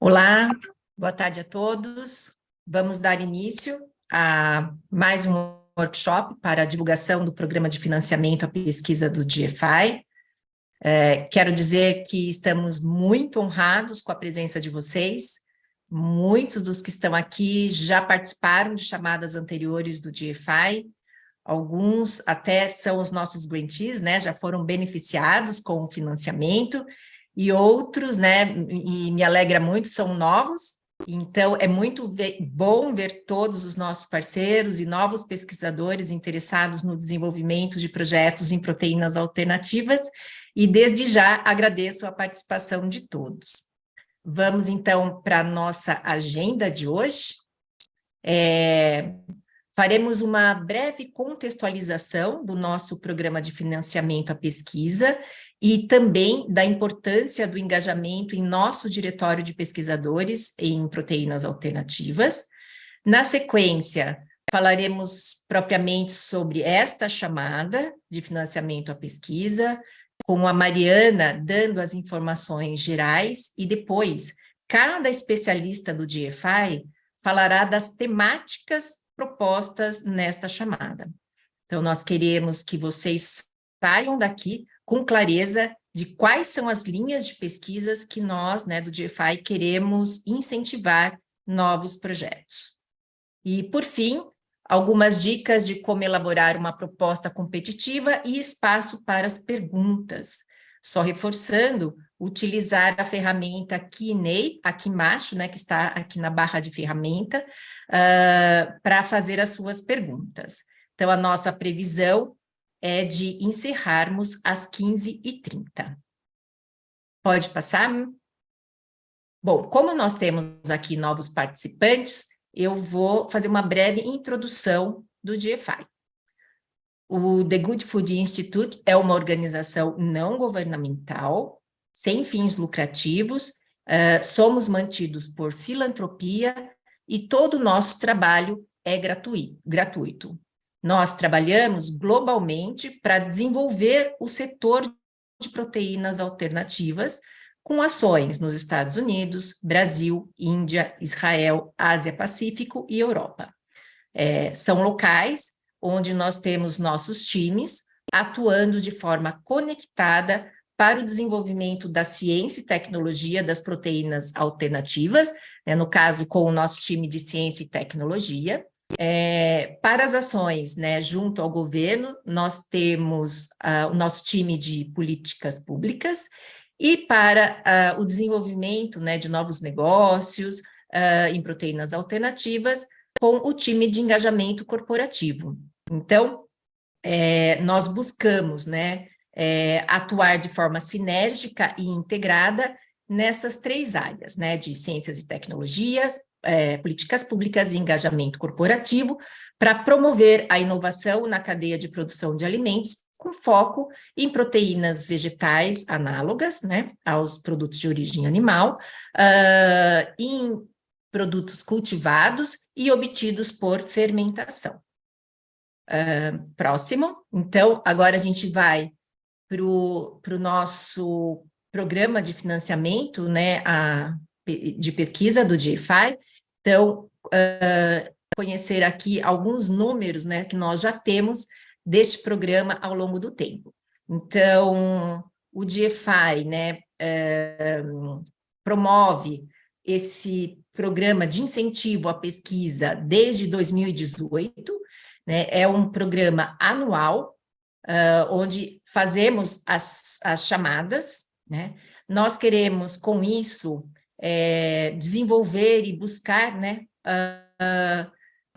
Olá, boa tarde a todos. Vamos dar início a mais um workshop para a divulgação do programa de financiamento à pesquisa do GFI. Quero dizer que estamos muito honrados com a presença de vocês. Muitos dos que estão aqui já participaram de chamadas anteriores do GFI. Alguns até são os nossos grantees, né? Já foram beneficiados com o financiamento. E outros, né, e me alegra muito, são novos, então é muito bom ver todos os nossos parceiros e novos pesquisadores interessados no desenvolvimento de projetos em proteínas alternativas, e desde já agradeço a participação de todos. Vamos então para a nossa agenda de hoje. Faremos uma breve contextualização do nosso programa de financiamento à pesquisa e também da importância do engajamento em nosso diretório de pesquisadores em proteínas alternativas. Na sequência, falaremos propriamente sobre esta chamada de financiamento à pesquisa, com a Mariana dando as informações gerais e depois cada especialista do GFI falará das temáticas propostas nesta chamada. Então, nós queremos que vocês saiam daqui com clareza de quais são as linhas de pesquisas que nós, né, do GFI, queremos incentivar novos projetos. E, por fim, algumas dicas de como elaborar uma proposta competitiva e espaço para as perguntas. Só reforçando, utilizar a ferramenta Q&A, aqui embaixo, né, que está aqui na barra de ferramenta, para fazer as suas perguntas. Então, a nossa previsão é de encerrarmos às 15h30. Pode passar? Bom, como nós temos aqui novos participantes, eu vou fazer uma breve introdução do GFI. O The Good Food Institute é uma organização não governamental, sem fins lucrativos, somos mantidos por filantropia e todo o nosso trabalho é gratuito. Nós trabalhamos globalmente para desenvolver o setor de proteínas alternativas, com ações nos Estados Unidos, Brasil, Índia, Israel, Ásia-Pacífico e Europa. São locais onde nós temos nossos times atuando de forma conectada para o desenvolvimento da ciência e tecnologia das proteínas alternativas, né, no caso, com o nosso time de ciência e tecnologia. Para as ações, né, junto ao governo, nós temos o nosso time de políticas públicas, e para o desenvolvimento, né, de novos negócios em proteínas alternativas, com o time de engajamento corporativo. Então, nós buscamos, né, atuar de forma sinérgica e integrada nessas três áreas, né, de ciências e tecnologias, políticas públicas e engajamento corporativo, para promover a inovação na cadeia de produção de alimentos, com foco em proteínas vegetais análogas, né, aos produtos de origem animal, em produtos cultivados e obtidos por fermentação. Próximo. Então, agora a gente vai para o nosso programa de financiamento, né, de pesquisa do GFI. Então, conhecer aqui alguns números, né, que nós já temos deste programa ao longo do tempo. Então, o GFI, né, promove esse programa de incentivo à pesquisa desde 2018, né, é um programa anual, onde fazemos as chamadas, né? Nós queremos, com isso, desenvolver e buscar, né,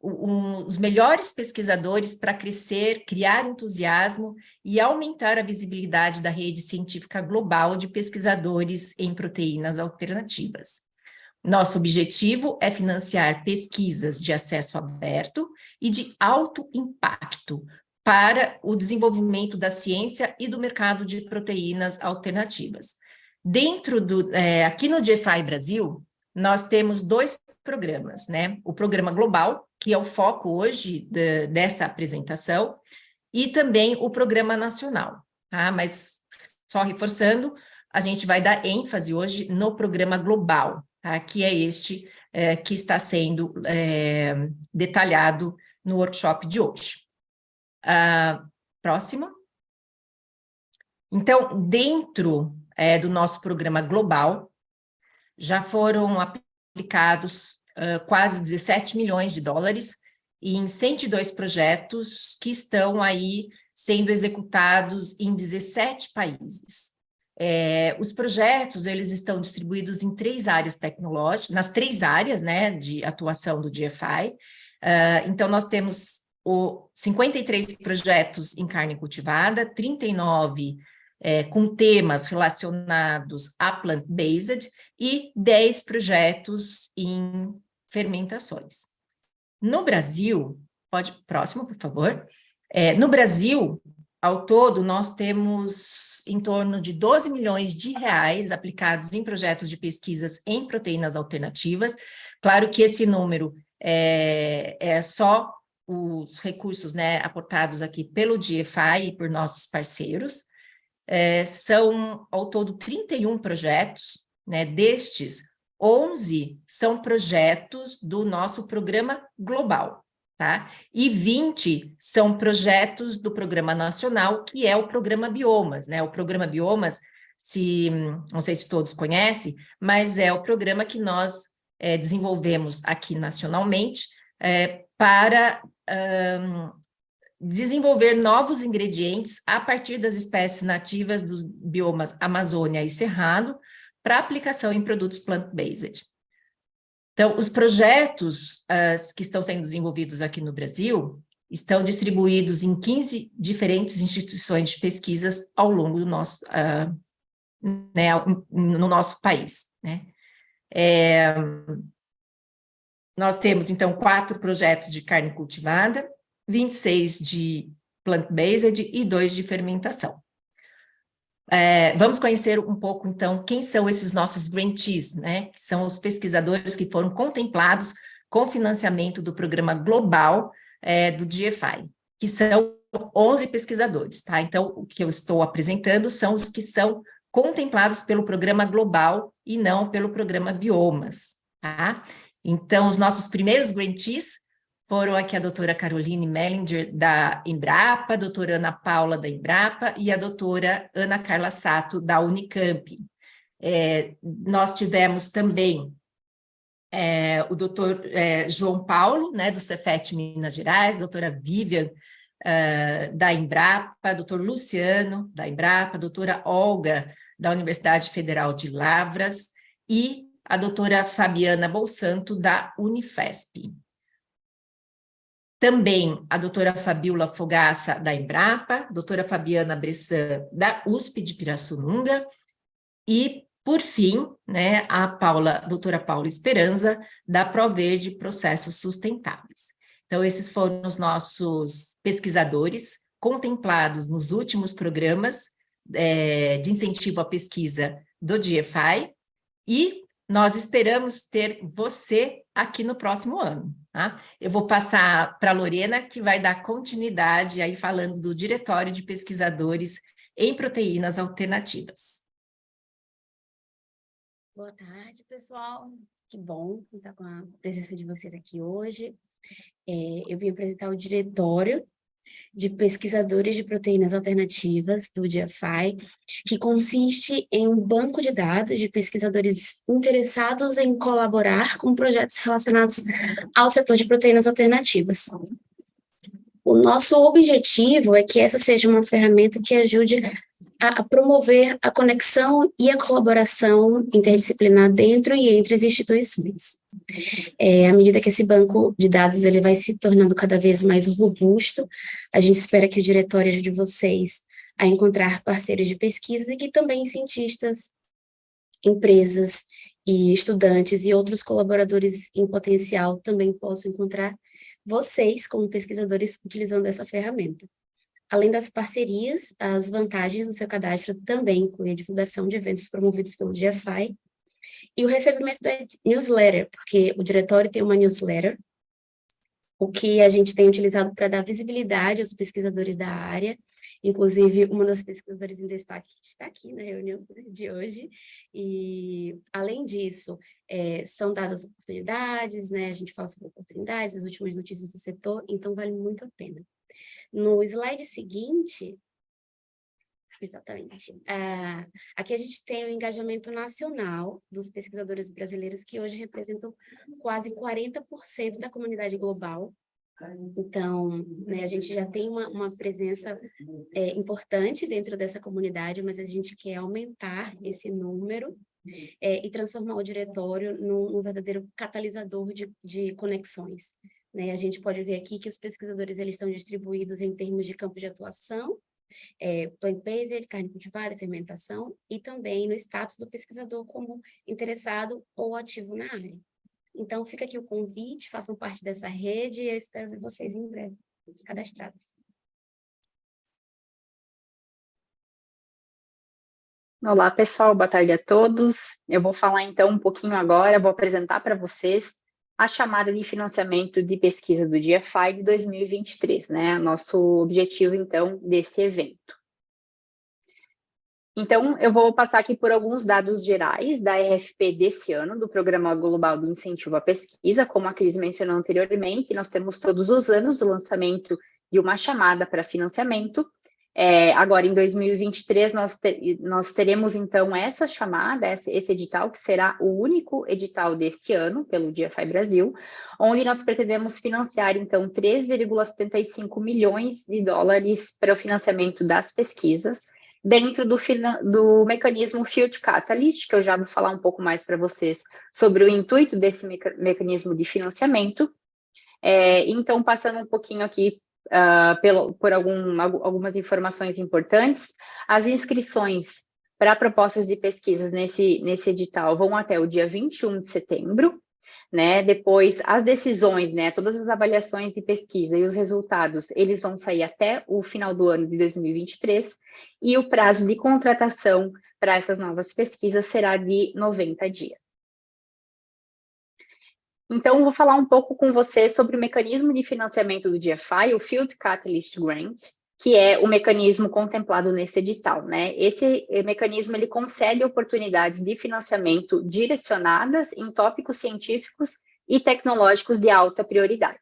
os melhores pesquisadores para crescer, criar entusiasmo e aumentar a visibilidade da rede científica global de pesquisadores em proteínas alternativas. Nosso objetivo é financiar pesquisas de acesso aberto e de alto impacto para o desenvolvimento da ciência e do mercado de proteínas alternativas. Aqui no GFI Brasil, nós temos dois programas, né? O programa global, que é o foco hoje dessa apresentação, e também o programa nacional, tá? Mas, só reforçando, a gente vai dar ênfase hoje no programa global, tá? Que é este que está sendo detalhado no workshop de hoje. Próximo. Então, dentro do nosso programa global, já foram aplicados quase 17 milhões de dólares em 102 projetos que estão aí sendo executados em 17 países. Os projetos, eles estão distribuídos em 3 áreas tecnológicas, nas 3 áreas, né, de atuação do GFI. Então, nós temos 53 projetos em carne cultivada, 39 com temas relacionados a plant-based e 10 projetos em fermentações. No Brasil, próximo, por favor. No Brasil, ao todo, nós temos em torno de 12 milhões de reais aplicados em projetos de pesquisas em proteínas alternativas. Claro que esse número é só os recursos, né, aportados aqui pelo GFI e por nossos parceiros. São, ao todo, 31 projetos, né? Destes, 11 são projetos do nosso programa global, tá? E 20 são projetos do programa nacional, que é o programa Biomas, né? O programa Biomas, não sei se todos conhecem, mas é o programa que nós desenvolvemos aqui nacionalmente para desenvolver novos ingredientes a partir das espécies nativas dos biomas Amazônia e Cerrado para aplicação em produtos plant-based. Então, os projetos que estão sendo desenvolvidos aqui no Brasil estão distribuídos em 15 diferentes instituições de pesquisas ao longo do nosso, no nosso país, né? Nós temos, então, 4 projetos de carne cultivada, 26 de plant-based e 2 de fermentação. Vamos conhecer um pouco, então, quem são esses nossos grantees, né? Que são os pesquisadores que foram contemplados com financiamento do programa global do GFI, que são 11 pesquisadores, tá? Então, o que eu estou apresentando são os que são contemplados pelo programa global e não pelo programa Biomas, tá? Então, os nossos primeiros grantees foram aqui a doutora Caroline Mellinger, da Embrapa, a doutora Ana Paula, da Embrapa, e a doutora Ana Carla Sato, da Unicamp. Nós tivemos também o doutor João Paulo, né, do Cefet Minas Gerais, a doutora Vivian, da Embrapa, doutor Luciano, da Embrapa, a doutora Olga, da Universidade Federal de Lavras, e a doutora Fabiana Bolsanto, da Unifesp. Também a doutora Fabiola Fogaça, da Embrapa, doutora Fabiana Bressan, da USP de Pirassununga, e, por fim, né, a doutora Paula Esperanza, da Proverde Processos Sustentáveis. Então, esses foram os nossos pesquisadores contemplados nos últimos programas de incentivo à pesquisa do GFI, e nós esperamos ter você aqui no próximo ano, tá? Eu vou passar para a Lorena, que vai dar continuidade aí falando do Diretório de Pesquisadores em Proteínas Alternativas. Boa tarde, pessoal. Que bom estar com a presença de vocês aqui hoje. Eu vim apresentar o Diretório de Pesquisadores de Proteínas Alternativas do GFI, que consiste em um banco de dados de pesquisadores interessados em colaborar com projetos relacionados ao setor de proteínas alternativas. O nosso objetivo é que essa seja uma ferramenta que ajude a promover a conexão e a colaboração interdisciplinar dentro e entre as instituições. À medida que esse banco de dados ele vai se tornando cada vez mais robusto, a gente espera que o diretório ajude vocês a encontrar parceiros de pesquisa e que também cientistas, empresas e estudantes e outros colaboradores em potencial também possam encontrar vocês como pesquisadores utilizando essa ferramenta. Além das parcerias, as vantagens do seu cadastro também incluem a divulgação de eventos promovidos pelo GFI e o recebimento da newsletter, porque o diretório tem uma newsletter o que a gente tem utilizado para dar visibilidade aos pesquisadores da área. Inclusive, uma das pesquisadoras em destaque está aqui na reunião de hoje, e, além disso, são dadas oportunidades, né? A gente fala sobre oportunidades, as últimas notícias do setor, então vale muito a pena. No slide seguinte, exatamente, aqui a gente tem o engajamento nacional dos pesquisadores brasileiros, que hoje representam quase 40% da comunidade global. Então, né, a gente já tem uma presença importante dentro dessa comunidade, mas a gente quer aumentar esse número e transformar o diretório num verdadeiro catalisador de conexões. Né? A gente pode ver aqui que os pesquisadores eles estão distribuídos em termos de campo de atuação, plant-based, carne cultivada, fermentação, e também no status do pesquisador como interessado ou ativo na área. Então, fica aqui o convite, façam parte dessa rede e eu espero ver vocês em breve cadastrados. Olá, pessoal, boa tarde a todos. Eu vou falar então um pouquinho agora, vou apresentar para vocês a chamada de financiamento de pesquisa do DFI de 2023, né? Nosso objetivo, então, desse evento. Então, eu vou passar aqui por alguns dados gerais da RFP desse ano, do Programa Global do Incentivo à Pesquisa. Como a Cris mencionou anteriormente, nós temos todos os anos o lançamento de uma chamada para financiamento. Agora, em 2023, nós teremos, então, essa chamada, esse edital, que será o único edital deste ano, pelo DFI Brasil, onde nós pretendemos financiar, então, 3,75 milhões de dólares para o financiamento das pesquisas, dentro do mecanismo Field Catalyst, que eu já vou falar um pouco mais para vocês sobre o intuito desse mecanismo de financiamento. Então, passando um pouquinho aqui por algumas informações importantes, as inscrições para propostas de pesquisas nesse edital vão até o dia 21 de setembro, né? Depois, as decisões, né? Todas as avaliações de pesquisa e os resultados, eles vão sair até o final do ano de 2023, e o prazo de contratação para essas novas pesquisas será de 90 dias. Então, vou falar um pouco com você sobre o mecanismo de financiamento do DFI, o Field Catalyst Grant, que é o mecanismo contemplado nesse edital, né? Esse mecanismo, ele concede oportunidades de financiamento direcionadas em tópicos científicos e tecnológicos de alta prioridade.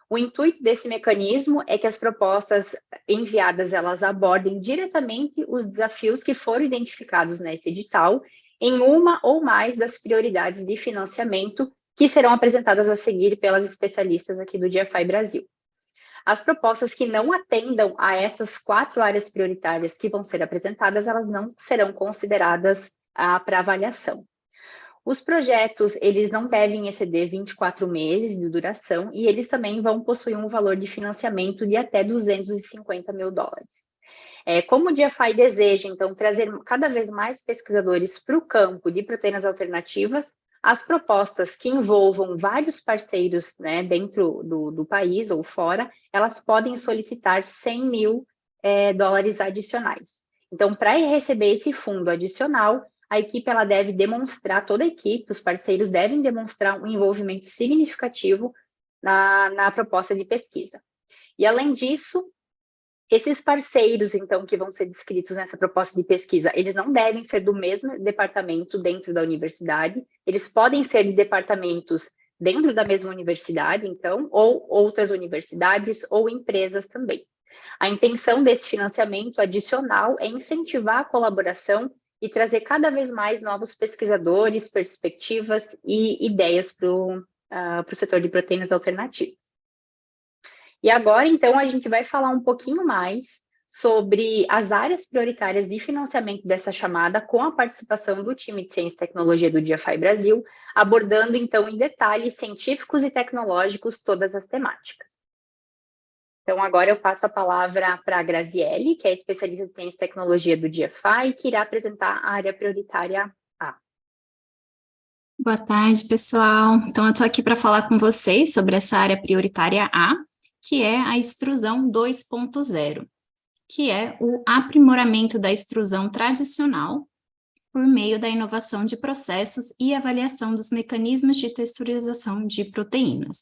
O intuito desse mecanismo é que as propostas enviadas, elas abordem diretamente os desafios que foram identificados nesse edital em uma ou mais das prioridades de financiamento que serão apresentadas a seguir pelas especialistas aqui do DFI Brasil. As propostas que não atendam a essas 4 áreas prioritárias que vão ser apresentadas, elas não serão consideradas para avaliação. Os projetos, eles não devem exceder 24 meses de duração e eles também vão possuir um valor de financiamento de até 250 mil dólares. Como o DFI deseja, então, trazer cada vez mais pesquisadores para o campo de proteínas alternativas, as propostas que envolvam vários parceiros, né, dentro do país ou fora, elas podem solicitar 100 mil dólares adicionais. Então, para receber esse fundo adicional, a equipe ela deve demonstrar, toda a equipe, os parceiros devem demonstrar um envolvimento significativo na proposta de pesquisa. E, além disso, esses parceiros, então, que vão ser descritos nessa proposta de pesquisa, eles não devem ser do mesmo departamento dentro da universidade, eles podem ser de departamentos dentro da mesma universidade, então, ou outras universidades ou empresas também. A intenção desse financiamento adicional é incentivar a colaboração e trazer cada vez mais novos pesquisadores, perspectivas e ideias para o setor de proteínas alternativas. E agora, então, a gente vai falar um pouquinho mais sobre as áreas prioritárias de financiamento dessa chamada, com a participação do time de Ciência e Tecnologia do DFI Brasil, abordando, então, em detalhes científicos e tecnológicos todas as temáticas. Então, agora eu passo a palavra para a Graziele, que é especialista de Ciência e Tecnologia do DFI, que irá apresentar a área prioritária A. Boa tarde, pessoal. Então, eu estou aqui para falar com vocês sobre essa área prioritária A, que é a extrusão 2.0, que é o aprimoramento da extrusão tradicional por meio da inovação de processos e avaliação dos mecanismos de texturização de proteínas.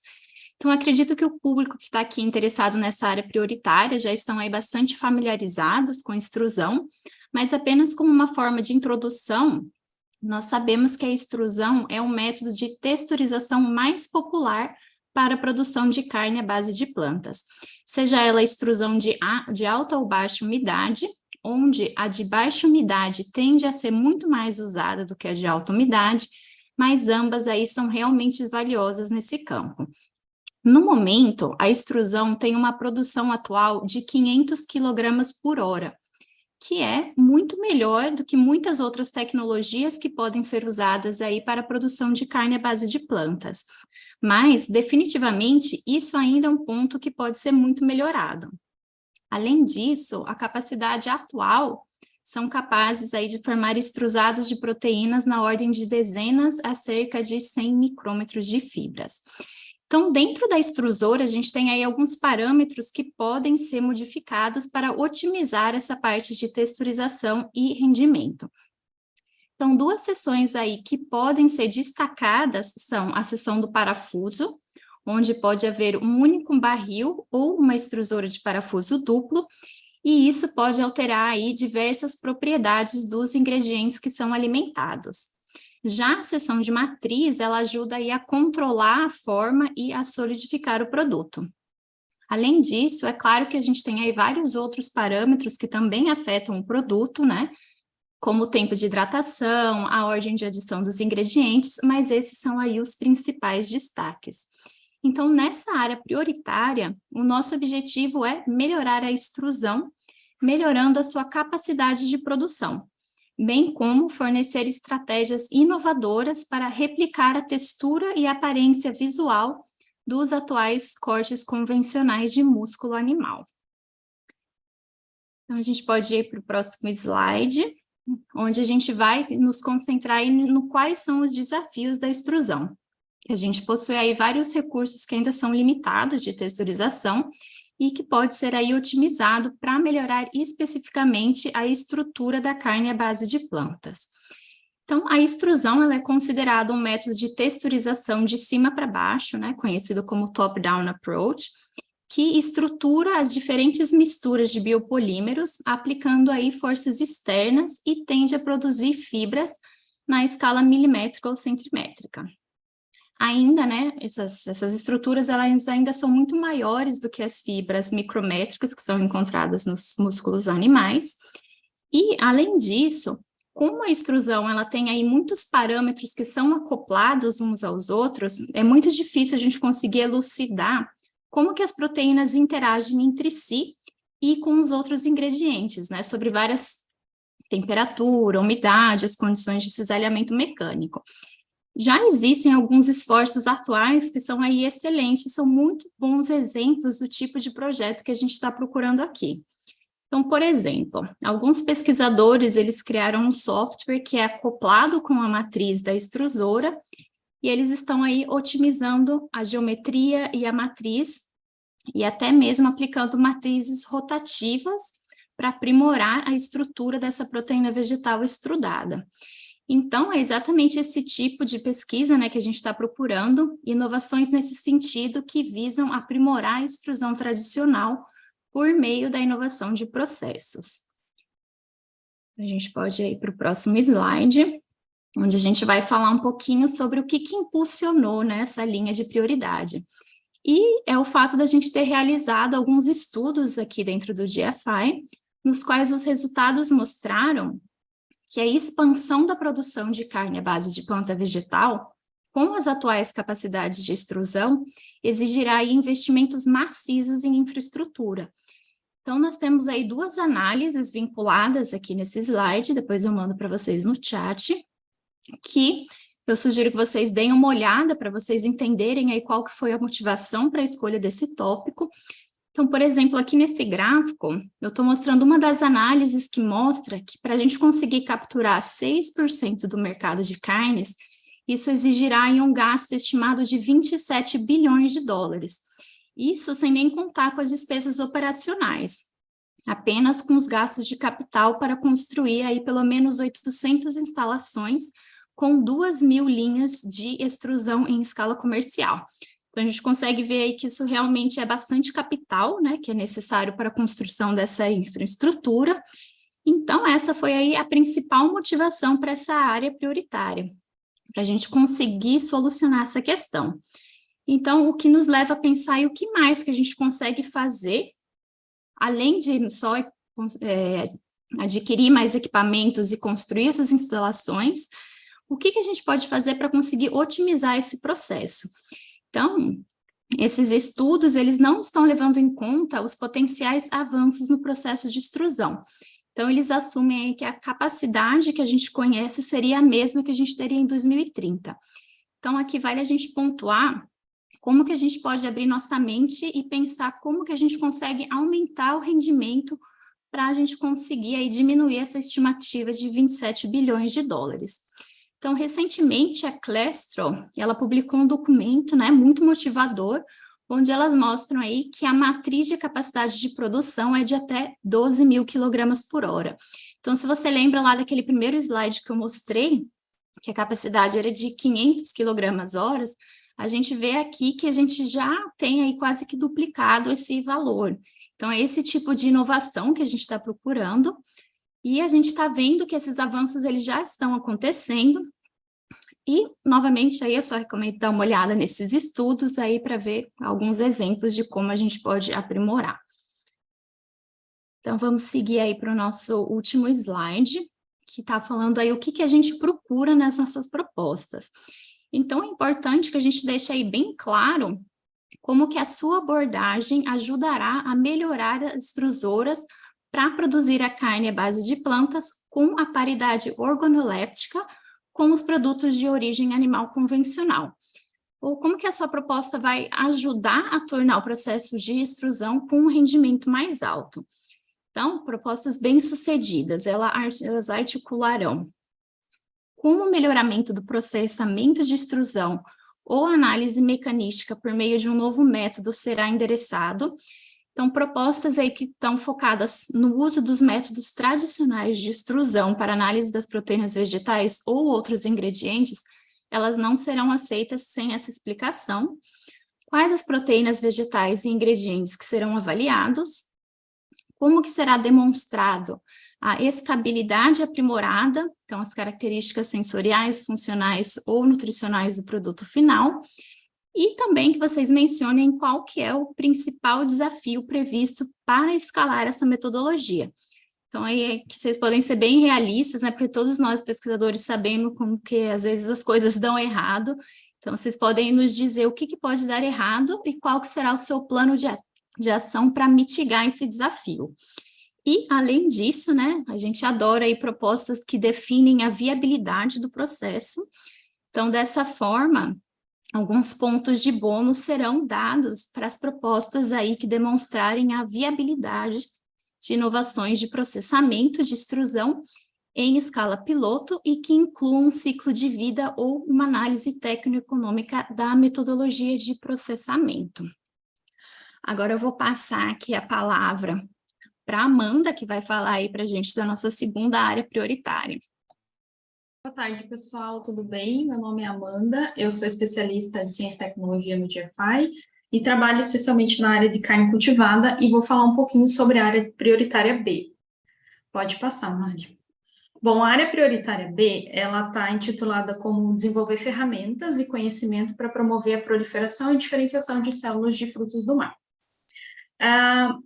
Então, acredito que o público que está aqui interessado nessa área prioritária já estão aí bastante familiarizados com a extrusão, mas apenas como uma forma de introdução, nós sabemos que a extrusão é um método de texturização mais popular para a produção de carne à base de plantas, seja ela a extrusão de alta ou baixa umidade, onde a de baixa umidade tende a ser muito mais usada do que a de alta umidade, mas ambas aí são realmente valiosas nesse campo. No momento, a extrusão tem uma produção atual de 500 kg por hora, que é muito melhor do que muitas outras tecnologias que podem ser usadas aí para a produção de carne à base de plantas. Mas, definitivamente, isso ainda é um ponto que pode ser muito melhorado. Além disso, a capacidade atual são capazes aí de formar extrusados de proteínas na ordem de dezenas a cerca de 100 micrômetros de fibras. Então, dentro da extrusora, a gente tem aí alguns parâmetros que podem ser modificados para otimizar essa parte de texturização e rendimento. Então, duas seções aí que podem ser destacadas são a seção do parafuso, onde pode haver um único barril ou uma extrusora de parafuso duplo, e isso pode alterar aí diversas propriedades dos ingredientes que são alimentados. Já a seção de matriz, ela ajuda aí a controlar a forma e a solidificar o produto. Além disso, é claro que a gente tem aí vários outros parâmetros que também afetam o produto, né? Como o tempo de hidratação, a ordem de adição dos ingredientes, mas esses são aí os principais destaques. Então, nessa área prioritária, o nosso objetivo é melhorar a extrusão, melhorando a sua capacidade de produção, bem como fornecer estratégias inovadoras para replicar a textura e a aparência visual dos atuais cortes convencionais de músculo animal. Então, a gente pode ir para o próximo slide, onde a gente vai nos concentrar no quais são os desafios da extrusão. A gente possui aí vários recursos que ainda são limitados de texturização e que pode ser aí otimizado para melhorar especificamente a estrutura da carne à base de plantas. Então, a extrusão ela é considerada um método de texturização de cima para baixo, né, conhecido como top-down approach, que estrutura as diferentes misturas de biopolímeros, aplicando aí forças externas e tende a produzir fibras na escala milimétrica ou centimétrica. Ainda, né, essas estruturas elas ainda são muito maiores do que as fibras micrométricas que são encontradas nos músculos animais. E, além disso, como a extrusão ela tem aí muitos parâmetros que são acoplados uns aos outros, é muito difícil a gente conseguir elucidar como que as proteínas interagem entre si e com os outros ingredientes, né, sobre várias temperatura, umidade, as condições de cisalhamento mecânico. Já existem alguns esforços atuais que são aí excelentes, são muito bons exemplos do tipo de projeto que a gente está procurando aqui. Então, por exemplo, alguns pesquisadores, eles criaram um software que é acoplado com a matriz da extrusora, e eles estão aí otimizando a geometria e a matriz, e até mesmo aplicando matrizes rotativas para aprimorar a estrutura dessa proteína vegetal extrudada. Então, é exatamente esse tipo de pesquisa, né, que a gente está procurando, inovações nesse sentido que visam aprimorar a extrusão tradicional por meio da inovação de processos. A gente pode ir para o próximo slide, onde a gente vai falar um pouquinho sobre o que impulsionou, né, essa linha de prioridade. E é o fato da gente ter realizado alguns estudos aqui dentro do GFI, nos quais os resultados mostraram que a expansão da produção de carne à base de planta vegetal, com as atuais capacidades de extrusão, exigirá investimentos maciços em infraestrutura. Então, nós temos aí duas análises vinculadas aqui nesse slide, depois eu mando para vocês no chat, que eu sugiro que vocês deem uma olhada para vocês entenderem aí qual que foi a motivação para a escolha desse tópico. Então, por exemplo, aqui nesse gráfico, eu estou mostrando uma das análises que mostra que para a gente conseguir capturar 6% do mercado de carnes, isso exigirá um gasto estimado de 27 bilhões de dólares. Isso sem nem contar com as despesas operacionais, apenas com os gastos de capital para construir aí pelo menos 800 instalações com 2.000 linhas de extrusão em escala comercial. Então, a gente consegue ver aí que isso realmente é bastante capital, né, que é necessário para a construção dessa infraestrutura. Então, essa foi aí a principal motivação para essa área prioritária, para a gente conseguir solucionar essa questão. Então, o que nos leva a pensar o que mais que a gente consegue fazer, além de só adquirir mais equipamentos e construir essas instalações, o que a gente pode fazer para conseguir otimizar esse processo? Então, esses estudos, eles não estão levando em conta os potenciais avanços no processo de extrusão. Então, eles assumem aí que a capacidade que a gente conhece seria a mesma que a gente teria em 2030. Então, aqui vale a gente pontuar como que a gente pode abrir nossa mente e pensar como que a gente consegue aumentar o rendimento para a gente conseguir aí diminuir essa estimativa de 27 bilhões de dólares. Então, recentemente, a Clestro, ela publicou um documento, né, muito motivador, onde elas mostram aí que a matriz de capacidade de produção é de até 12 mil quilogramas por hora. Então, se você lembra lá daquele primeiro slide que eu mostrei, que a capacidade era de 500 quilogramas horas, a gente vê aqui que a gente já tem aí quase que duplicado esse valor. Então, é esse tipo de inovação que a gente está procurando, e a gente está vendo que esses avanços eles já estão acontecendo, e, novamente, aí eu só recomendo dar uma olhada nesses estudos aí para ver alguns exemplos de como a gente pode aprimorar. Então, vamos seguir aí para o nosso último slide, que está falando aí o que a gente procura nas nossas propostas. Então, é importante que a gente deixe aí bem claro como que a sua abordagem ajudará a melhorar as extrusoras para produzir a carne à base de plantas com a paridade organoléptica com os produtos de origem animal convencional. Ou como que a sua proposta vai ajudar a tornar o processo de extrusão com um rendimento mais alto. Então, propostas bem-sucedidas, elas articularão como o melhoramento do processamento de extrusão ou análise mecanística por meio de um novo método será endereçado. Então, propostas aí que estão focadas no uso dos métodos tradicionais de extrusão para análise das proteínas vegetais ou outros ingredientes, elas não serão aceitas sem essa explicação. Quais as proteínas vegetais e ingredientes que serão avaliados? Como que será demonstrado a escalabilidade aprimorada, então as características sensoriais, funcionais ou nutricionais do produto final, e também que vocês mencionem qual que é o principal desafio previsto para escalar essa metodologia. Então, aí é que vocês podem ser bem realistas, né, porque todos nós pesquisadores sabemos como que às vezes as coisas dão errado, então vocês podem nos dizer o que pode dar errado e qual que será o seu plano de ação para mitigar esse desafio. E, além disso, né, a gente adora aí propostas que definem a viabilidade do processo. Então, dessa forma, alguns pontos de bônus serão dados para as propostas aí que demonstrarem a viabilidade de inovações de processamento de extrusão em escala piloto e que incluam um ciclo de vida ou uma análise técnico-econômica da metodologia de processamento. Agora eu vou passar aqui a palavra para a Amanda, que vai falar aí para a gente da nossa segunda área prioritária. Boa tarde, pessoal, tudo bem? Meu nome é Amanda, eu sou especialista de Ciência e Tecnologia no GFI e trabalho especialmente na área de carne cultivada e vou falar um pouquinho sobre a área prioritária B. Pode passar, Mari. Bom, a área prioritária B, ela está intitulada como desenvolver ferramentas e conhecimento para promover a proliferação e diferenciação de células de frutos do mar.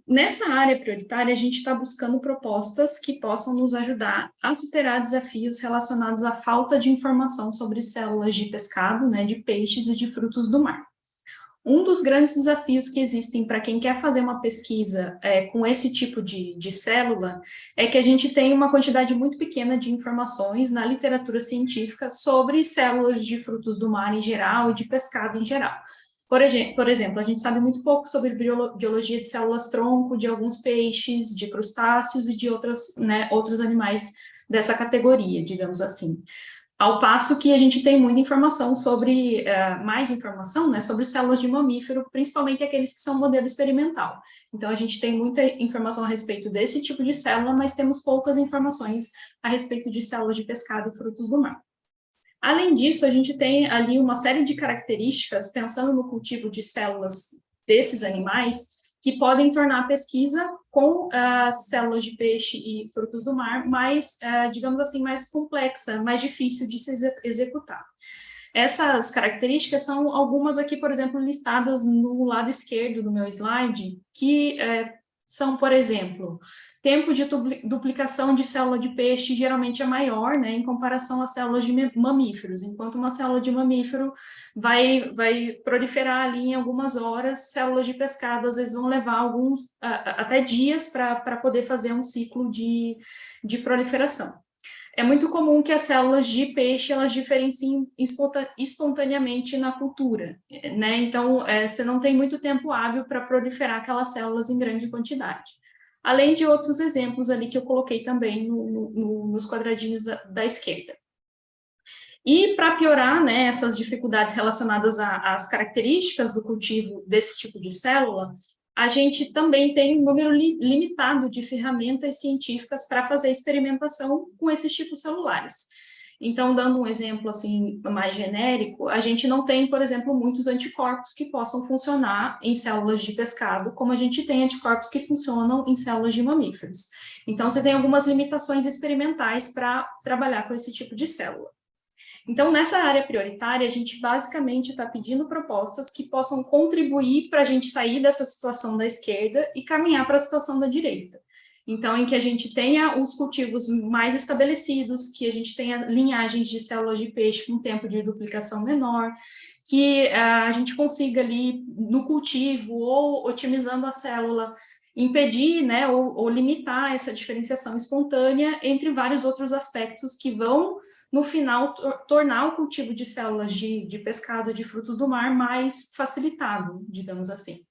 Nessa área prioritária, a gente está buscando propostas que possam nos ajudar a superar desafios relacionados à falta de informação sobre células de pescado, né, de peixes e de frutos do mar. Um dos grandes desafios que existem para quem quer fazer uma pesquisa com esse tipo de célula é que a gente tem uma quantidade muito pequena de informações na literatura científica sobre células de frutos do mar em geral e de pescado em geral. Por exemplo, a gente sabe muito pouco sobre biologia de células-tronco de alguns peixes, de crustáceos e de outros animais dessa categoria, digamos assim. Ao passo que a gente tem muita informação sobre, mais informação, né, sobre células de mamífero, principalmente aqueles que são modelo experimental. Então, a gente tem muita informação a respeito desse tipo de célula, mas temos poucas informações a respeito de células de pescado e frutos do mar. Além disso, a gente tem ali uma série de características, pensando no cultivo de células desses animais, que podem tornar a pesquisa com células de peixe e frutos do mar mais, digamos assim, mais complexa, mais difícil de se executar. Essas características são algumas aqui, por exemplo, listadas no lado esquerdo do meu slide, que são, por exemplo, tempo de duplicação de célula de peixe geralmente é maior, né, em comparação às células de mamíferos. Enquanto uma célula de mamífero vai proliferar ali em algumas horas, células de pescado às vezes vão levar até dias para poder fazer um ciclo de proliferação. É muito comum que as células de peixe elas diferenciem espontaneamente na cultura, né? Então, você não tem muito tempo hábil para proliferar aquelas células em grande quantidade. Além de outros exemplos ali que eu coloquei também nos quadradinhos da esquerda. E para piorar, né, essas dificuldades relacionadas às características do cultivo desse tipo de célula, a gente também tem um número limitado de ferramentas científicas para fazer experimentação com esses tipos celulares. Então, dando um exemplo assim mais genérico, a gente não tem, por exemplo, muitos anticorpos que possam funcionar em células de pescado, como a gente tem anticorpos que funcionam em células de mamíferos. Então, você tem algumas limitações experimentais para trabalhar com esse tipo de célula. Então, nessa área prioritária, a gente basicamente está pedindo propostas que possam contribuir para a gente sair dessa situação da esquerda e caminhar para a situação da direita. Então, em que a gente tenha os cultivos mais estabelecidos, que a gente tenha linhagens de células de peixe com tempo de duplicação menor, que a gente consiga ali no cultivo ou otimizando a célula, impedir, né, ou limitar essa diferenciação espontânea entre vários outros aspectos que vão no final, tornar o cultivo de células de pescado, de frutos do mar, mais facilitado, digamos assim.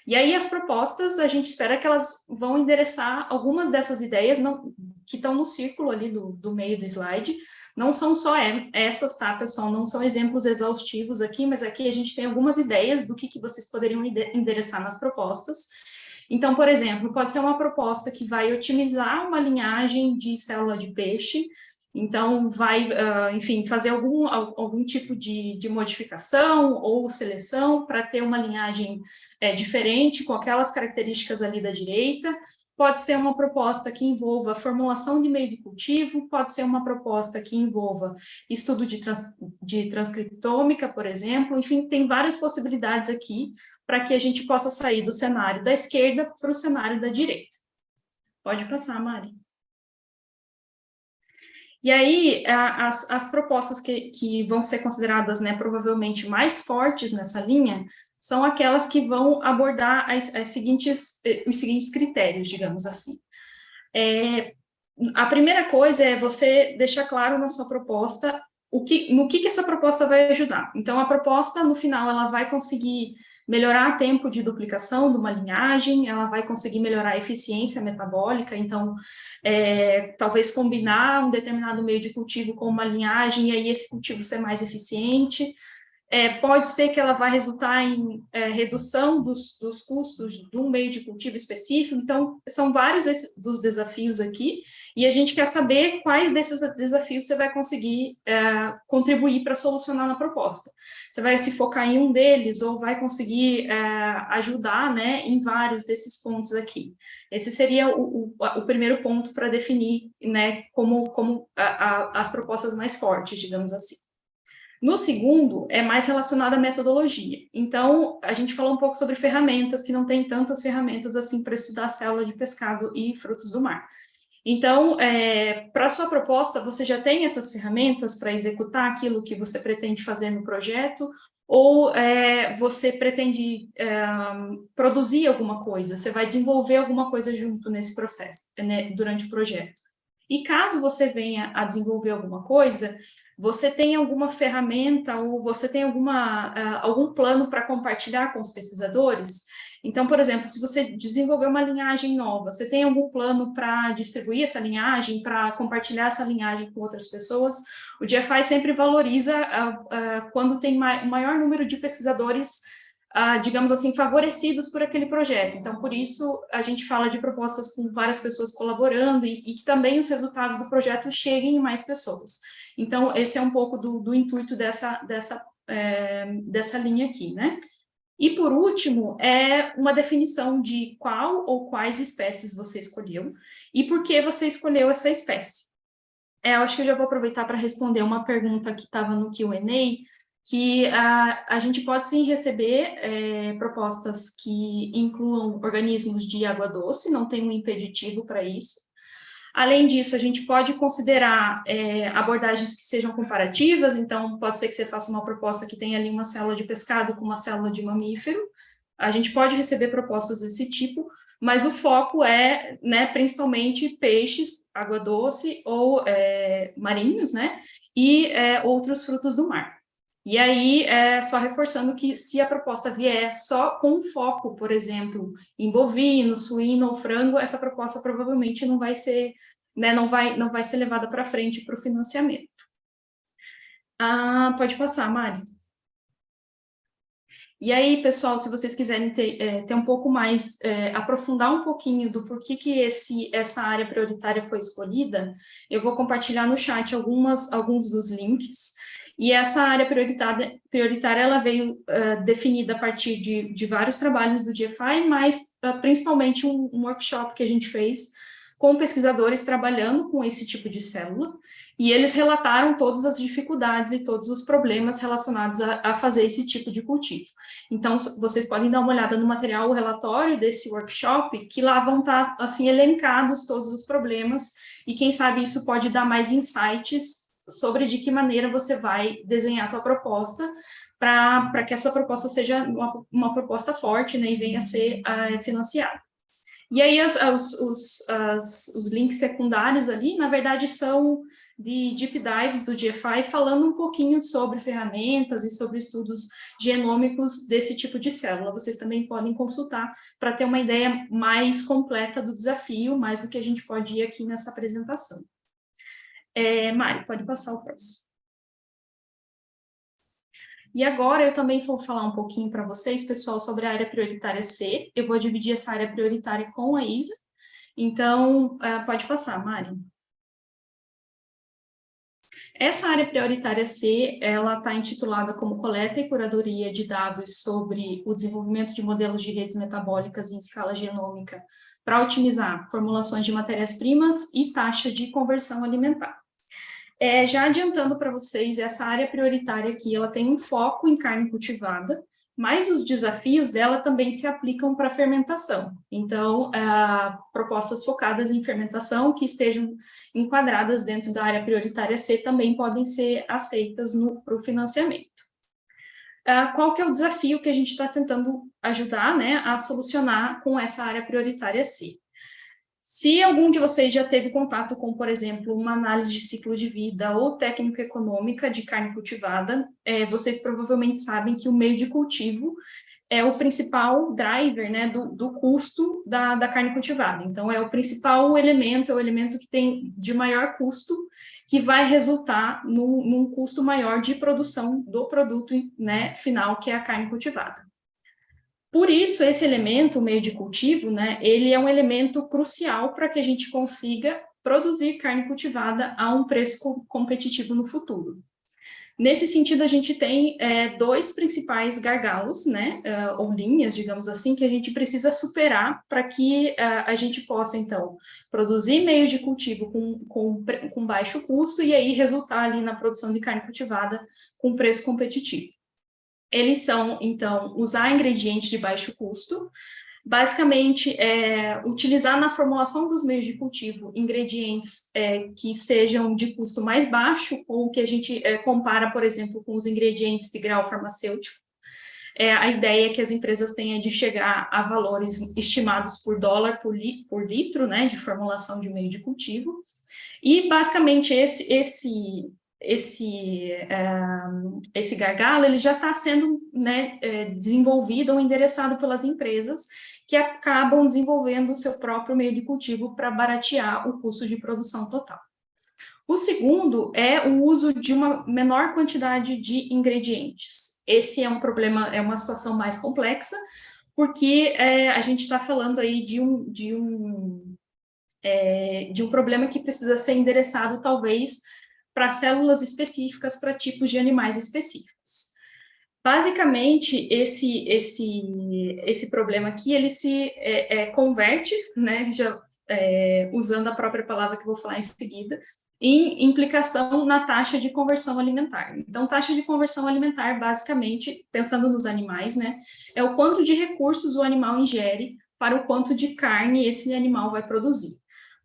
E aí as propostas, a gente espera que elas vão endereçar algumas dessas ideias que estão no círculo ali do meio do slide. Não são só essas, tá, pessoal? Não são exemplos exaustivos aqui, mas aqui a gente tem algumas ideias do que vocês poderiam endereçar nas propostas. Então, por exemplo, pode ser uma proposta que vai otimizar uma linhagem de célula de peixe. Então, vai, enfim, fazer algum tipo de modificação ou seleção para ter uma linhagem diferente, com aquelas características ali da direita. Pode ser uma proposta que envolva formulação de meio de cultivo, pode ser uma proposta que envolva estudo de transcriptômica, por exemplo. Enfim, tem várias possibilidades aqui para que a gente possa sair do cenário da esquerda para o cenário da direita. Pode passar, Mari. E aí, as propostas que vão ser consideradas, né, provavelmente mais fortes nessa linha, são aquelas que vão abordar os seguintes critérios, digamos assim. A primeira coisa é você deixar claro na sua proposta no que essa proposta vai ajudar. Então, a proposta, no final, ela vai conseguir melhorar o tempo de duplicação de uma linhagem, ela vai conseguir melhorar a eficiência metabólica, então, talvez combinar um determinado meio de cultivo com uma linhagem, e aí esse cultivo ser mais eficiente. Pode ser que ela vá resultar em redução dos custos de um meio de cultivo específico. Então, são vários dos desafios aqui, e a gente quer saber quais desses desafios você vai conseguir contribuir para solucionar na proposta. Você vai se focar em um deles ou vai conseguir ajudar, né, em vários desses pontos aqui. Esse seria o primeiro ponto para definir, né, como as propostas mais fortes, digamos assim. No segundo, é mais relacionado à metodologia. Então, a gente falou um pouco sobre ferramentas, que não tem tantas ferramentas assim para estudar a célula de pescado e frutos do mar. Então, para a sua proposta, você já tem essas ferramentas para executar aquilo que você pretende fazer no projeto, ou você pretende produzir alguma coisa, você vai desenvolver alguma coisa junto nesse processo, né, durante o projeto. E caso você venha a desenvolver alguma coisa, você tem alguma ferramenta ou você tem algum plano para compartilhar com os pesquisadores? Então, por exemplo, se você desenvolver uma linhagem nova, você tem algum plano para distribuir essa linhagem, para compartilhar essa linhagem com outras pessoas? O GFI sempre valoriza quando tem maior número de pesquisadores digamos assim, favorecidos por aquele projeto. Então, por isso, a gente fala de propostas com várias pessoas colaborando e que também os resultados do projeto cheguem em mais pessoas. Então, esse é um pouco do intuito dessa linha aqui, né? E, por último, é uma definição de qual ou quais espécies você escolheu e por que você escolheu essa espécie. Eu acho que eu já vou aproveitar para responder uma pergunta que estava no Q&A, que a gente pode sim receber propostas que incluam organismos de água doce, não tem um impeditivo para isso. Além disso, a gente pode considerar abordagens que sejam comparativas, então pode ser que você faça uma proposta que tenha ali uma célula de pescado com uma célula de mamífero. A gente pode receber propostas desse tipo, mas o foco é, né, principalmente peixes, água doce ou marinhos, né, e outros frutos do mar. E aí, só reforçando que se a proposta vier só com foco, por exemplo, em bovino, suíno ou frango, essa proposta provavelmente não vai ser, né, não vai ser levada para frente para o financiamento. Pode passar, Mari. E aí, pessoal, se vocês quiserem ter um pouco mais, aprofundar um pouquinho do porquê que essa área prioritária foi escolhida, eu vou compartilhar no chat alguns dos links. E essa área prioritária ela veio definida a partir de vários trabalhos do GFI, mas principalmente um workshop que a gente fez com pesquisadores trabalhando com esse tipo de célula, e eles relataram todas as dificuldades e todos os problemas relacionados a fazer esse tipo de cultivo. Então, vocês podem dar uma olhada no material, o relatório desse workshop, que lá vão estar, assim, elencados todos os problemas, e quem sabe isso pode dar mais insights sobre de que maneira você vai desenhar a tua proposta, para que essa proposta seja uma proposta forte, né, e venha a ser financiada. E aí, os links secundários ali, na verdade, são de deep dives do GFI, falando um pouquinho sobre ferramentas e sobre estudos genômicos desse tipo de célula. Vocês também podem consultar para ter uma ideia mais completa do desafio, mais do que a gente pode ir aqui nessa apresentação. Mari, pode passar o próximo. E agora eu também vou falar um pouquinho para vocês, pessoal, sobre a área prioritária C. Eu vou dividir essa área prioritária com a Isa. Então, pode passar, Mari. Essa área prioritária C, ela está intitulada como coleta e curadoria de dados sobre o desenvolvimento de modelos de redes metabólicas em escala genômica para otimizar formulações de matérias-primas e taxa de conversão alimentar. Já adiantando para vocês, essa área prioritária aqui, ela tem um foco em carne cultivada, mas os desafios dela também se aplicam para a fermentação. Então, propostas focadas em fermentação que estejam enquadradas dentro da área prioritária C também podem ser aceitas para o financiamento. Qual que é o desafio que a gente está tentando ajudar, né, a solucionar com essa área prioritária C? Se algum de vocês já teve contato com, por exemplo, uma análise de ciclo de vida ou técnica econômica de carne cultivada, vocês provavelmente sabem que o meio de cultivo é o principal driver, né, do custo da carne cultivada. Então, é o principal elemento, é o elemento que tem de maior custo, que vai resultar num custo maior de produção do produto, né, final, que é a carne cultivada. Por isso, esse elemento, o meio de cultivo, né, ele é um elemento crucial para que a gente consiga produzir carne cultivada a um preço competitivo no futuro. Nesse sentido, a gente tem dois principais gargalos, né, ou linhas, digamos assim, que a gente precisa superar para que a gente possa, então, produzir meios de cultivo com baixo custo e aí resultar ali na produção de carne cultivada com preço competitivo. Eles são, então, usar ingredientes de baixo custo, basicamente, utilizar na formulação dos meios de cultivo ingredientes que sejam de custo mais baixo, com o que a gente compara, por exemplo, com os ingredientes de grau farmacêutico. A ideia é que as empresas tenham de chegar a valores estimados por dólar por litro, né, de formulação de meio de cultivo. E, basicamente, esse gargalo ele já está sendo, né, desenvolvido ou endereçado pelas empresas que acabam desenvolvendo o seu próprio meio de cultivo para baratear o custo de produção total. O segundo é o uso de uma menor quantidade de ingredientes. Esse é um problema, é uma situação mais complexa, porque a gente está falando aí de um problema que precisa ser endereçado, talvez, para células específicas, para tipos de animais específicos. Basicamente, esse problema aqui, ele se converte, né, usando a própria palavra que eu vou falar em seguida, em implicação na taxa de conversão alimentar. Então, taxa de conversão alimentar, basicamente, pensando nos animais, né, é o quanto de recursos o animal ingere para o quanto de carne esse animal vai produzir.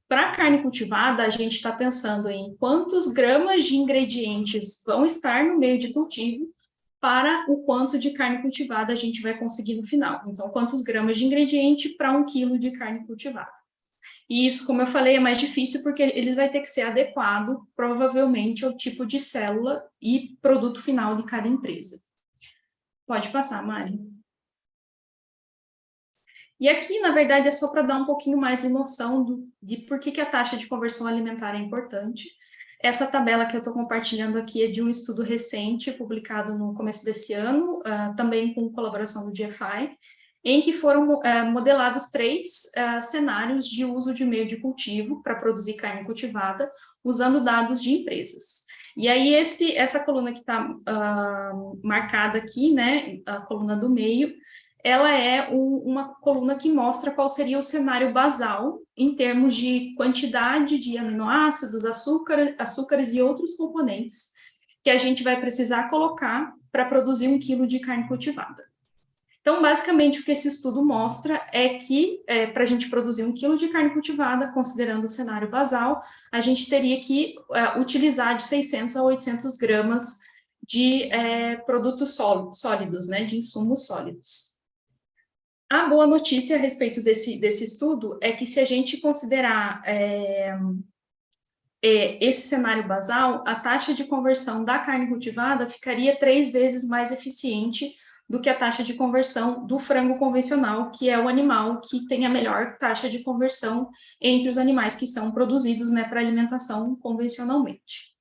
Para a carne cultivada, a gente está pensando em quantos gramas de ingredientes vão estar no meio de cultivo para o quanto de carne cultivada a gente vai conseguir no final. Então, quantos gramas de ingrediente para 1 quilo de carne cultivada. E isso, como eu falei, é mais difícil porque eles vai ter que ser adequado, provavelmente, ao tipo de célula e produto final de cada empresa. Pode passar, Mari. E aqui, na verdade, é só para dar um pouquinho mais de noção de por que a taxa de conversão alimentar é importante. Essa tabela que eu estou compartilhando aqui é de um estudo recente, publicado no começo desse ano, também com colaboração do GFI, em que foram modelados 3 cenários de uso de meio de cultivo para produzir carne cultivada, usando dados de empresas. E aí, essa coluna que está marcada aqui, né, a coluna do meio, ela é uma coluna que mostra qual seria o cenário basal em termos de quantidade de aminoácidos, açúcares e outros componentes que a gente vai precisar colocar para produzir 1 quilo de carne cultivada. Então, basicamente, o que esse estudo mostra é que, para a gente produzir 1 quilo de carne cultivada, considerando o cenário basal, a gente teria que utilizar de 600 a 800 gramas de produtos sólidos, né, de insumos sólidos. A boa notícia a respeito desse estudo é que, se a gente considerar esse cenário basal, a taxa de conversão da carne cultivada ficaria 3 vezes mais eficiente do que a taxa de conversão do frango convencional, que é o animal que tem a melhor taxa de conversão entre os animais que são produzidos, né, para alimentação convencionalmente.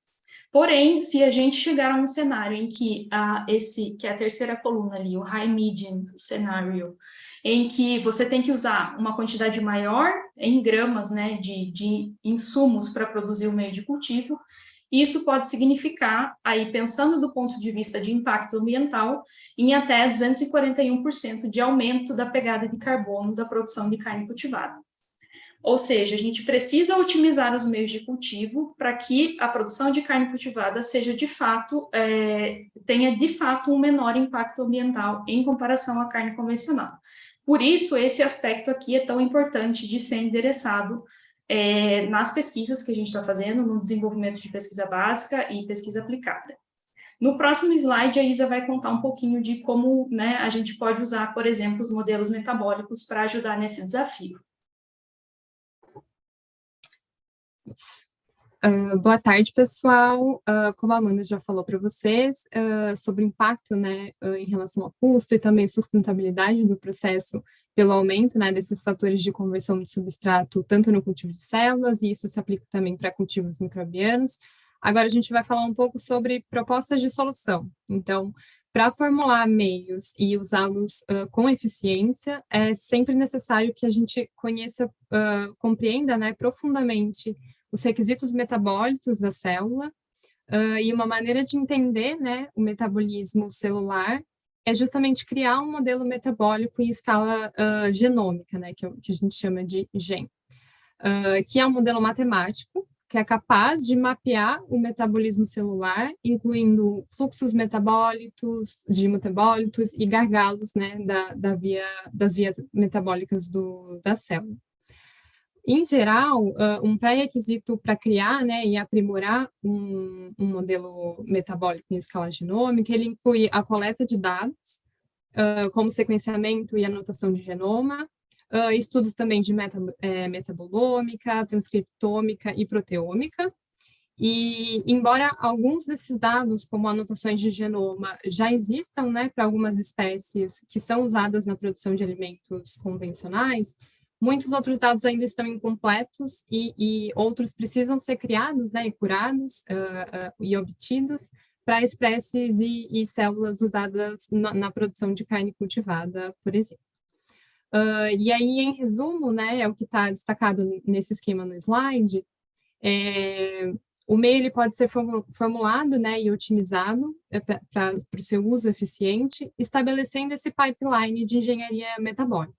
Porém, se a gente chegar a um cenário em que que é a terceira coluna ali, o high median cenário, em que você tem que usar uma quantidade maior em gramas, né, de insumos para produzir o meio de cultivo, isso pode significar, aí pensando do ponto de vista de impacto ambiental, em até 241% de aumento da pegada de carbono da produção de carne cultivada. Ou seja, a gente precisa otimizar os meios de cultivo para que a produção de carne cultivada seja de fato, tenha de fato um menor impacto ambiental em comparação à carne convencional. Por isso, esse aspecto aqui é tão importante de ser endereçado nas pesquisas que a gente está fazendo, no desenvolvimento de pesquisa básica e pesquisa aplicada. No próximo slide, a Isa vai contar um pouquinho de como, né, a gente pode usar, por exemplo, os modelos metabólicos para ajudar nesse desafio. Boa tarde, pessoal. Como a Amanda já falou para vocês, sobre o impacto, né, em relação ao custo e também sustentabilidade do processo pelo aumento, né, desses fatores de conversão de substrato, tanto no cultivo de células, e isso se aplica também para cultivos microbianos. Agora a gente vai falar um pouco sobre propostas de solução. Então, para formular meios e usá-los com eficiência, é sempre necessário que a gente conheça, compreenda, né, profundamente os requisitos metabólicos da célula, e uma maneira de entender, né, o metabolismo celular é justamente criar um modelo metabólico em escala genômica, né, que a gente chama de GEM, que é um modelo matemático que é capaz de mapear o metabolismo celular, incluindo fluxos metabólicos, de metabólitos e gargalos, né, das vias metabólicas da célula. Em geral, um pré-requisito para criar, né, e aprimorar um modelo metabólico em escala genômica, ele inclui a coleta de dados, como sequenciamento e anotação de genoma, estudos também de metabolômica, transcriptômica e proteômica. E, embora alguns desses dados, como anotações de genoma, já existam, né, para algumas espécies que são usadas na produção de alimentos convencionais, Muitos outros dados ainda estão incompletos e outros precisam ser criados, né, e curados e obtidos para espécies e células usadas na produção de carne cultivada, por exemplo. E aí, em resumo, né, é o que está destacado nesse esquema no slide, o meio ele pode ser formulado, né, e otimizado para o seu uso eficiente, estabelecendo esse pipeline de engenharia metabólica.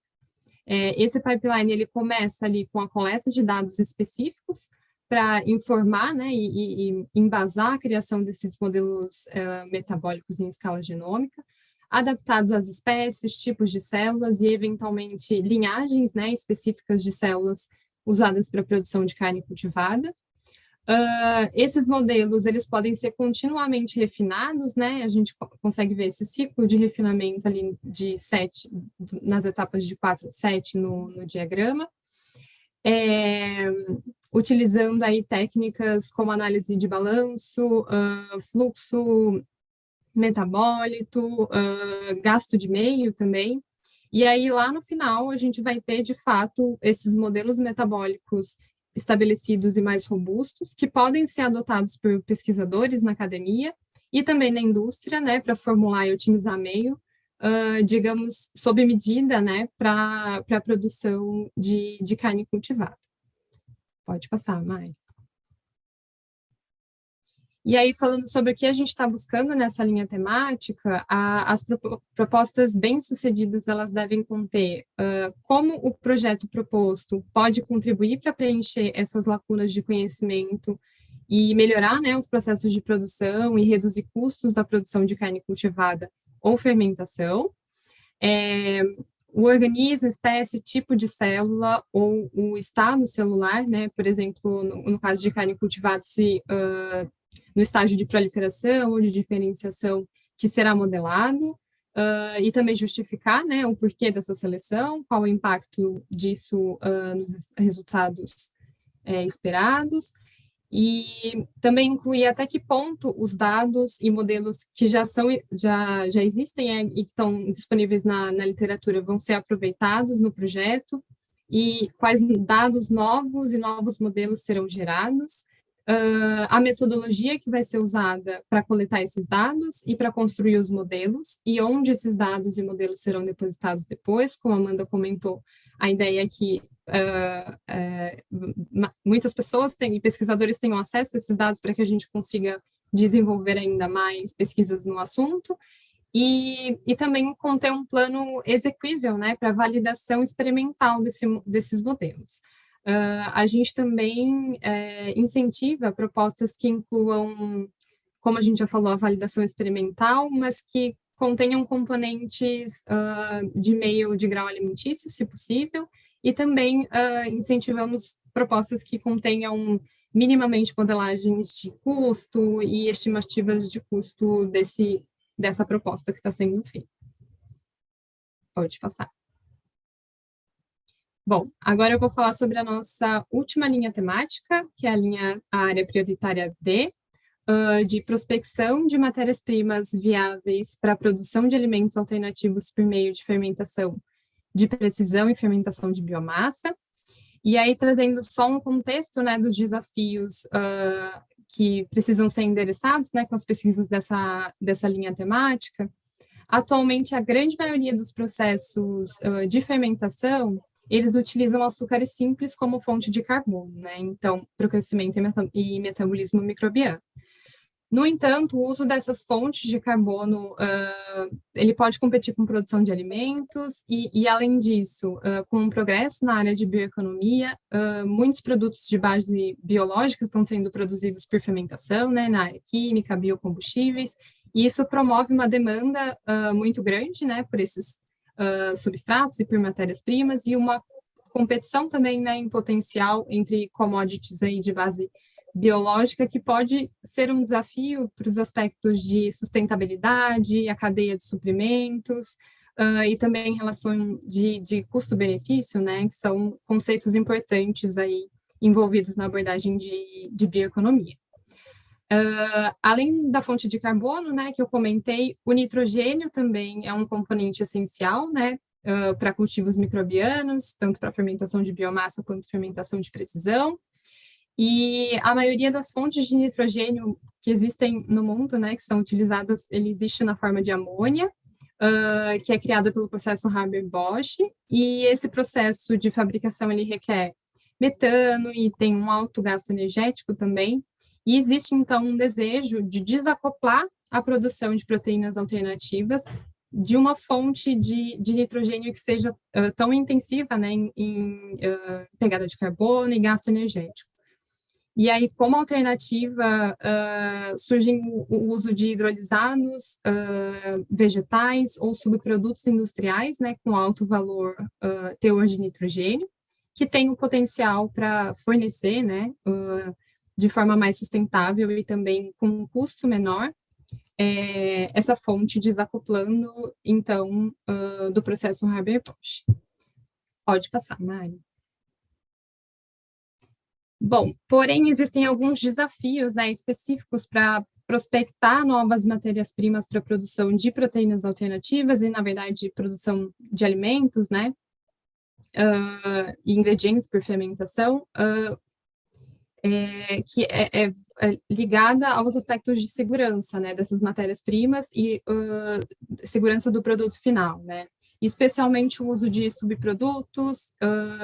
Esse pipeline ele começa ali com a coleta de dados específicos para informar, né, e embasar a criação desses modelos metabólicos em escala genômica, adaptados às espécies, tipos de células e, eventualmente, linhagens, né, específicas de células usadas para a produção de carne cultivada. Esses modelos, eles podem ser continuamente refinados, né, a gente consegue ver esse ciclo de refinamento ali de 7, nas etapas de 4 a 7 no diagrama, utilizando aí técnicas como análise de balanço, fluxo metabólito, gasto de meio também, e aí lá no final a gente vai ter de fato esses modelos metabólicos estabelecidos e mais robustos, que podem ser adotados por pesquisadores na academia e também na indústria, né, para formular e otimizar meio, digamos, sob medida, né, para a produção de carne cultivada. Pode passar, Mari. E aí, falando sobre o que a gente está buscando nessa linha temática, as propostas bem-sucedidas, elas devem conter como o projeto proposto pode contribuir para preencher essas lacunas de conhecimento e melhorar, né, os processos de produção e reduzir custos da produção de carne cultivada ou fermentação. O organismo, espécie, tipo de célula ou o estado celular, né, por exemplo, no caso de carne cultivada, se no estágio de proliferação ou de diferenciação que será modelado, e também justificar, né, o porquê dessa seleção, qual o impacto disso nos resultados esperados, e também incluir até que ponto os dados e modelos que já existem e que estão disponíveis na literatura vão ser aproveitados no projeto, e quais dados novos e novos modelos serão gerados, a metodologia que vai ser usada para coletar esses dados e para construir os modelos, e onde esses dados e modelos serão depositados depois, como a Amanda comentou, a ideia é que muitas pessoas e pesquisadores tenham acesso a esses dados para que a gente consiga desenvolver ainda mais pesquisas no assunto, e também conter um plano execuível, né, para validação experimental desses modelos. A gente também incentiva propostas que incluam, como a gente já falou, a validação experimental, mas que contenham componentes de meio de grau alimentício, se possível, e também incentivamos propostas que contenham minimamente modelagens de custo e estimativas de custo dessa proposta que está sendo feita. Pode passar. Bom, agora eu vou falar sobre a nossa última linha temática, que é a área prioritária D, de prospecção de matérias-primas viáveis para a produção de alimentos alternativos por meio de fermentação de precisão e fermentação de biomassa. E aí, trazendo só um contexto, né, dos desafios que precisam ser endereçados, né, com as pesquisas dessa linha temática. Atualmente, a grande maioria dos processos de fermentação, eles utilizam açúcares simples como fonte de carbono, né? Então, para o crescimento e metabolismo microbiano. No entanto, o uso dessas fontes de carbono, ele pode competir com produção de alimentos e além disso, com o progresso na área de bioeconomia, muitos produtos de base biológica estão sendo produzidos por fermentação, né, na área química, biocombustíveis, e isso promove uma demanda muito grande, né, por esses substratos e por matérias-primas, e uma competição também, né, em potencial entre commodities aí de base biológica, que pode ser um desafio para os aspectos de sustentabilidade, a cadeia de suprimentos, e também em relação de custo-benefício, né, que são conceitos importantes aí envolvidos na abordagem de bioeconomia. Além da fonte de carbono, né, que eu comentei, o nitrogênio também é um componente essencial, né, para cultivos microbianos, tanto para fermentação de biomassa quanto fermentação de precisão. E a maioria das fontes de nitrogênio que existem no mundo, né, que são utilizadas, ele existe na forma de amônia, que é criada pelo processo Haber-Bosch, e esse processo de fabricação ele requer metano e tem um alto gasto energético também, e existe então um desejo de desacoplar a produção de proteínas alternativas de uma fonte de nitrogênio que seja tão intensiva, né, em pegada de carbono e gasto energético. E aí, como alternativa, surge o uso de hidrolisados vegetais ou subprodutos industriais, né, com alto valor teor de nitrogênio, que tem o potencial para fornecer, né, de forma mais sustentável e também com um custo menor, essa fonte desacoplando, então, do processo Haber-Bosch. Pode passar, Mari. Bom, porém, existem alguns desafios, né, específicos para prospectar novas matérias-primas para a produção de proteínas alternativas e, na verdade, produção de alimentos, né, e ingredientes por fermentação, que é ligada aos aspectos de segurança, né, dessas matérias-primas e segurança do produto final, né, especialmente o uso de subprodutos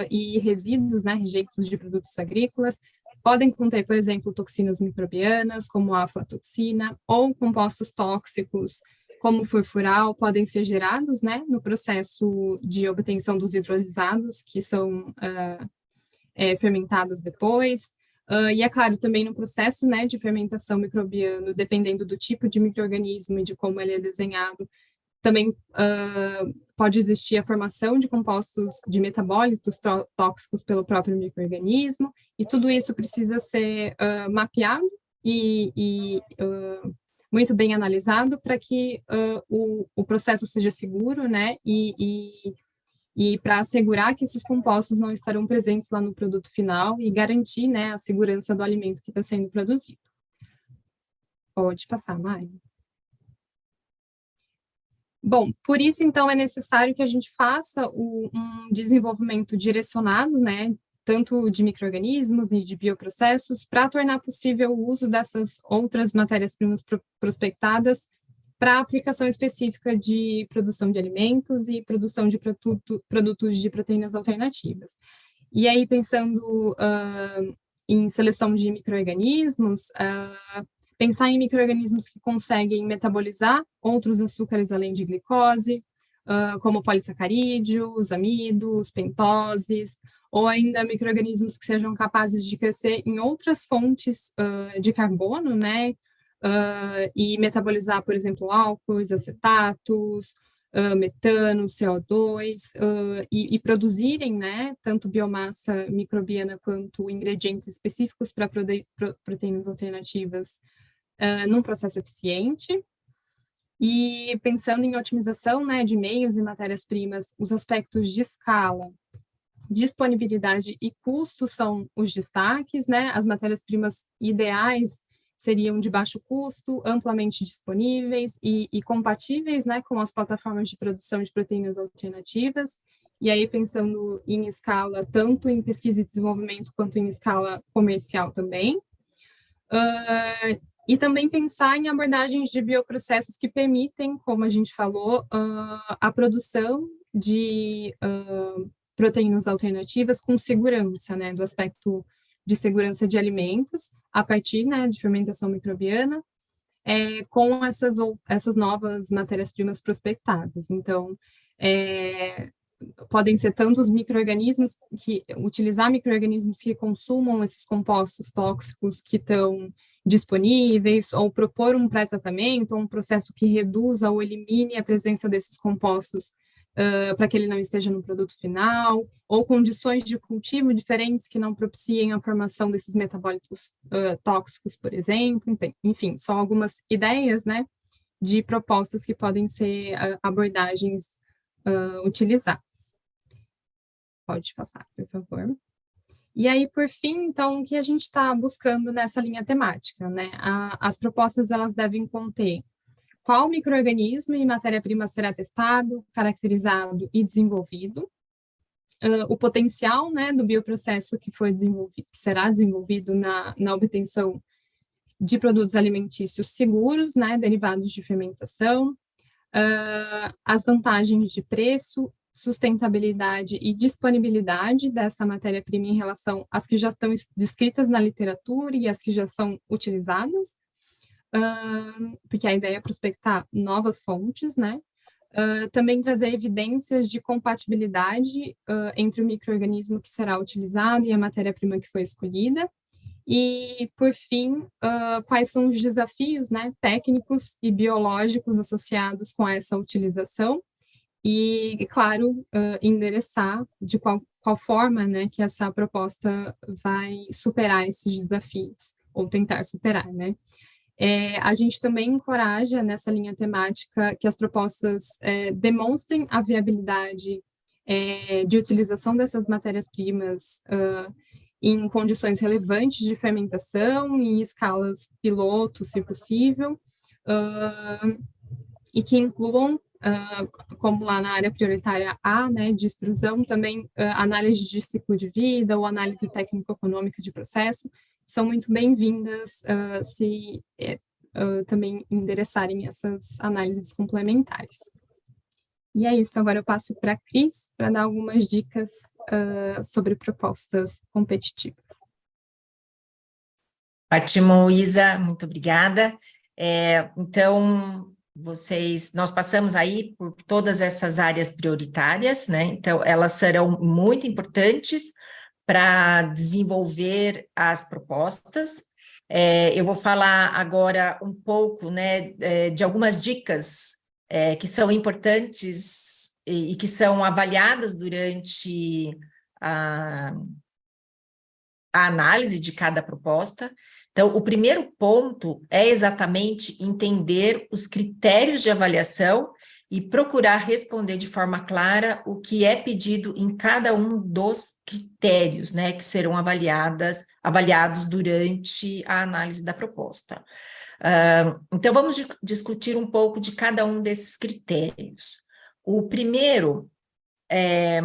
e resíduos, né, rejeitos de produtos agrícolas, podem conter, por exemplo, toxinas microbianas, como a aflatoxina, ou compostos tóxicos, como o furfural, podem ser gerados, né, no processo de obtenção dos hidrolisados, que são fermentados depois. E é claro, também no processo, né, de fermentação microbiano, dependendo do tipo de micro-organismo e de como ele é desenhado, também pode existir a formação de compostos de metabólitos tóxicos pelo próprio micro-organismo, e tudo isso precisa ser mapeado e muito bem analisado para que o processo seja seguro, né, e para assegurar que esses compostos não estarão presentes lá no produto final e garantir, né, a segurança do alimento que está sendo produzido. Pode passar, Mari. Bom, por isso, então, é necessário que a gente faça um desenvolvimento direcionado, né, tanto de micro-organismos e de bioprocessos, para tornar possível o uso dessas outras matérias-primas prospectadas para aplicação específica de produção de alimentos e produção de produtos de proteínas alternativas. E aí, pensando em seleção de micro-organismos, pensar em micro-organismos que conseguem metabolizar outros açúcares além de glicose, como polissacarídeos, amidos, pentoses, ou ainda micro-organismos que sejam capazes de crescer em outras fontes de carbono, né, e metabolizar, por exemplo, álcools, acetatos, metano, CO2, e produzirem, né, tanto biomassa microbiana quanto ingredientes específicos para proteínas alternativas num processo eficiente. E pensando em otimização, né, de meios e matérias-primas, os aspectos de escala, disponibilidade e custo são os destaques, né, as matérias-primas ideais seriam de baixo custo, amplamente disponíveis e compatíveis, né, com as plataformas de produção de proteínas alternativas, e aí pensando em escala, tanto em pesquisa e desenvolvimento, quanto em escala comercial também. E também pensar em abordagens de bioprocessos que permitem, como a gente falou, a produção de proteínas alternativas com segurança, né, do aspecto de segurança de alimentos, a partir, né, de fermentação microbiana, com essas novas matérias-primas prospectadas. Então, podem ser tanto os micro-organismos, utilizar micro-organismos que consumam esses compostos tóxicos que estão disponíveis, ou propor um pré-tratamento, ou um processo que reduza ou elimine a presença desses compostos para que ele não esteja no produto final, ou condições de cultivo diferentes que não propiciem a formação desses metabólitos tóxicos, por exemplo. Enfim, são algumas ideias, né, de propostas que podem ser abordagens utilizadas. Pode passar, por favor. E aí, por fim, então, o que a gente está buscando nessa linha temática, né? As propostas, elas devem conter qual micro-organismo e matéria-prima será testado, caracterizado e desenvolvido, o potencial, né, do bioprocesso que foi desenvolvido, que será desenvolvido na obtenção de produtos alimentícios seguros, né, derivados de fermentação, as vantagens de preço, sustentabilidade e disponibilidade dessa matéria-prima em relação às que já estão descritas na literatura e as que já são utilizadas, porque a ideia é prospectar novas fontes, né? Também trazer evidências de compatibilidade entre o micro-organismo que será utilizado e a matéria-prima que foi escolhida. E, por fim, quais são os desafios, né, técnicos e biológicos associados com essa utilização e, claro, endereçar de qual forma, né, que essa proposta vai superar esses desafios, ou tentar superar, né. A gente também encoraja, nessa linha temática, que as propostas demonstrem a viabilidade de utilização dessas matérias-primas em condições relevantes de fermentação, em escalas piloto, se possível, e que incluam, como lá na área prioritária A, né, de extrusão, também análise de ciclo de vida ou análise técnico-econômica de processo, são muito bem-vindas se também endereçarem essas análises complementares. E é isso, agora eu passo para a Cris para dar algumas dicas sobre propostas competitivas. Ótimo, Isa, muito obrigada. Então, nós passamos aí por todas essas áreas prioritárias, né? Então, elas serão muito importantes para desenvolver as propostas. Eu vou falar agora um pouco, né, de algumas dicas que são importantes e que são avaliadas durante a análise de cada proposta. Então, o primeiro ponto é exatamente entender os critérios de avaliação e procurar responder de forma clara o que é pedido em cada um dos critérios, né, que serão avaliados durante a análise da proposta. Então, vamos discutir um pouco de cada um desses critérios. O primeiro é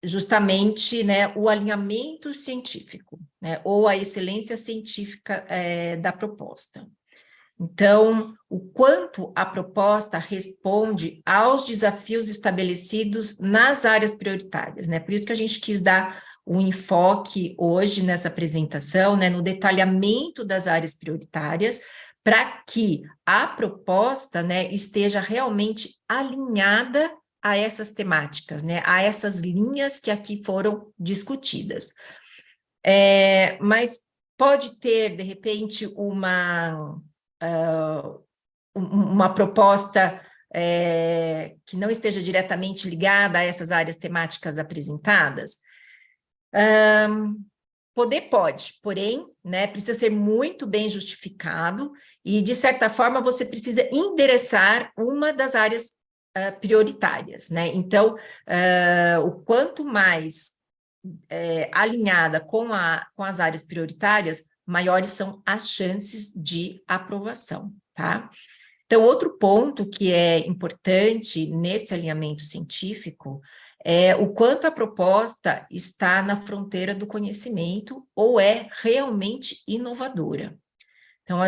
justamente, né, o alinhamento científico, né, ou a excelência científica da proposta. Então, o quanto a proposta responde aos desafios estabelecidos nas áreas prioritárias, né? Por isso que a gente quis dar um enfoque hoje nessa apresentação, né, no detalhamento das áreas prioritárias, para que a proposta, né, esteja realmente alinhada a essas temáticas, né, a essas linhas que aqui foram discutidas. Mas pode ter, de repente, uma proposta que não esteja diretamente ligada a essas áreas temáticas apresentadas? Pode, porém, né, precisa ser muito bem justificado e, de certa forma, você precisa endereçar uma das áreas prioritárias, né? Então, o quanto mais alinhada com as áreas prioritárias, maiores são as chances de aprovação, tá? Então, outro ponto que é importante nesse alinhamento científico é o quanto a proposta está na fronteira do conhecimento ou é realmente inovadora. Então,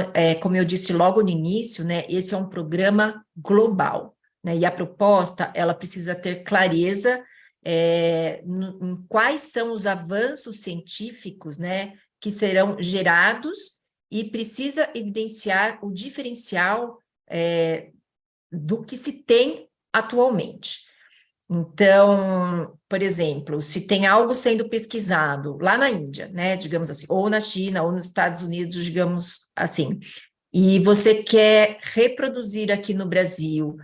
como eu disse logo no início, né, esse é um programa global, né, e a proposta, ela precisa ter clareza em quais são os avanços científicos, né, que serão gerados e precisa evidenciar o diferencial do que se tem atualmente. Então, por exemplo, se tem algo sendo pesquisado lá na Índia, né, digamos assim, ou na China, ou nos Estados Unidos, digamos assim, e você quer reproduzir aqui no Brasil,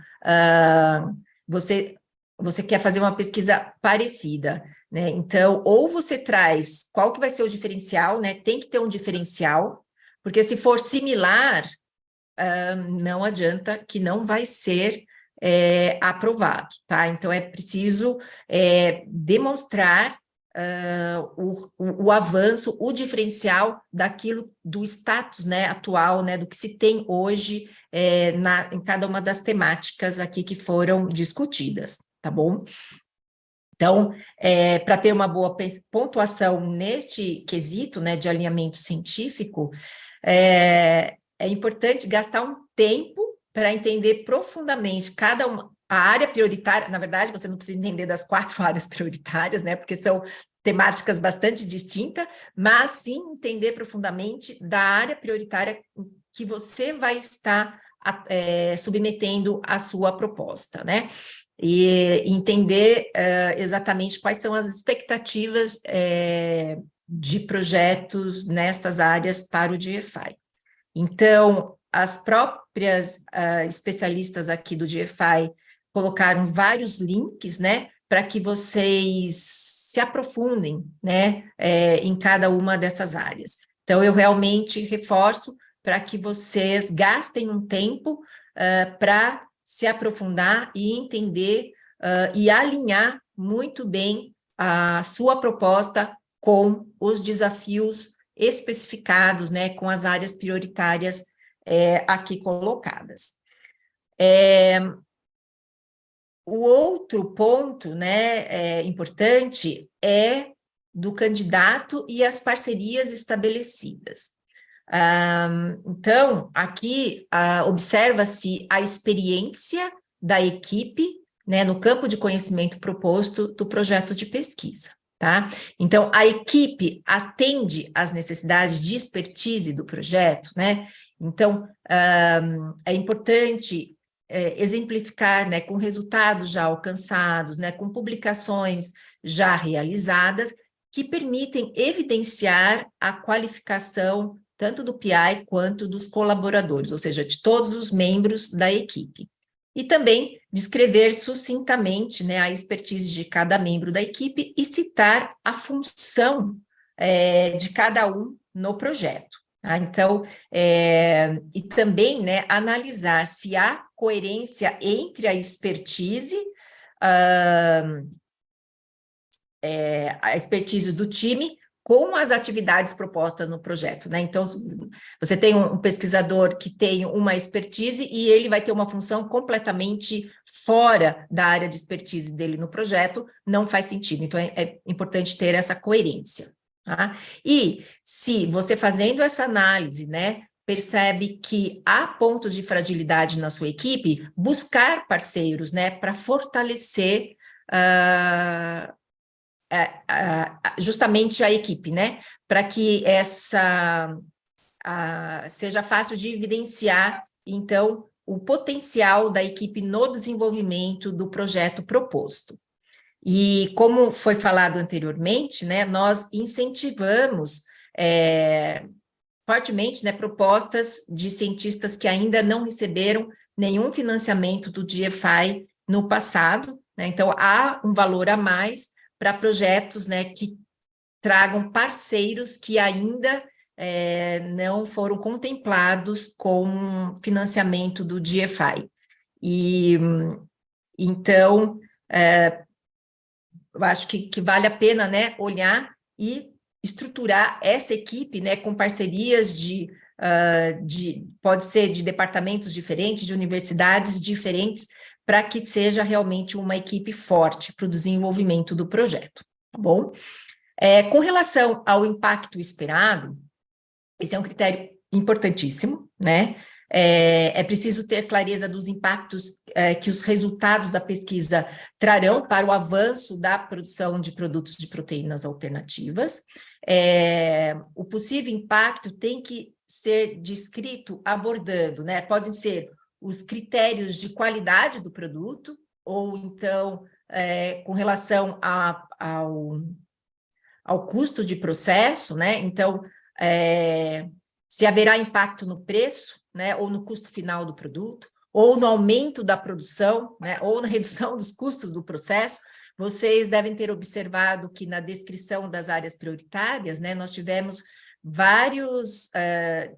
você quer fazer uma pesquisa parecida, né? Então, ou você traz qual que vai ser o diferencial, né? Tem que ter um diferencial, porque se for similar, não adianta, que não vai ser aprovado, tá? Então, é preciso demonstrar o avanço, o diferencial daquilo, do status, né, atual, né, do que se tem hoje em cada uma das temáticas aqui que foram discutidas, tá bom? Então, para ter uma boa pontuação neste quesito, né, de alinhamento científico, é importante gastar um tempo para entender profundamente a área prioritária. Na verdade, você não precisa entender das 4 áreas prioritárias, né, porque são temáticas bastante distintas, mas sim entender profundamente da área prioritária que você vai estar submetendo a sua proposta, né? E entender exatamente quais são as expectativas de projetos nestas áreas para o DFI. Então, as próprias especialistas aqui do DFI colocaram vários links, né, para que vocês se aprofundem, né, em cada uma dessas áreas. Então, eu realmente reforço para que vocês gastem um tempo para se aprofundar e entender e alinhar muito bem a sua proposta com os desafios especificados, né, com as áreas prioritárias aqui colocadas. O outro ponto, né, importante é do candidato e as parcerias estabelecidas. Então, aqui observa-se a experiência da equipe, né, no campo de conhecimento proposto do projeto de pesquisa, tá? Então, a equipe atende às necessidades de expertise do projeto, né? Então, é importante exemplificar, né, com resultados já alcançados, né, com publicações já realizadas, que permitem evidenciar a qualificação tanto do PI quanto dos colaboradores, ou seja, de todos os membros da equipe. E também descrever sucintamente, né, a expertise de cada membro da equipe e citar a função de cada um no projeto. Tá? Então, e também, né, analisar se há coerência entre a expertise do time com as atividades propostas no projeto, né? Então, você tem um pesquisador que tem uma expertise e ele vai ter uma função completamente fora da área de expertise dele no projeto, não faz sentido. Então, é importante ter essa coerência, tá? E se você fazendo essa análise, né, percebe que há pontos de fragilidade na sua equipe, buscar parceiros, né, para fortalecer justamente a equipe, né, para que seja fácil de evidenciar, então, o potencial da equipe no desenvolvimento do projeto proposto. E como foi falado anteriormente, né, nós incentivamos fortemente, né, propostas de cientistas que ainda não receberam nenhum financiamento do DFI no passado, né, então há um valor a mais para projetos, né, que tragam parceiros que ainda não foram contemplados com financiamento do DFI. E, então, eu acho que vale a pena, né, olhar e estruturar essa equipe, né, com parcerias pode ser de departamentos diferentes, de universidades diferentes, para que seja realmente uma equipe forte para o desenvolvimento do projeto, tá bom? Com relação ao impacto esperado, esse é um critério importantíssimo, né? É preciso ter clareza dos impactos que os resultados da pesquisa trarão para o avanço da produção de produtos de proteínas alternativas. O possível impacto tem que ser descrito abordando, né? Podem ser os critérios de qualidade do produto, ou então com relação ao custo de processo, né? Então, se haverá impacto no preço, né? Ou no custo final do produto, ou no aumento da produção, né? Ou na redução dos custos do processo. Vocês devem ter observado que na descrição das áreas prioritárias, né, nós tivemos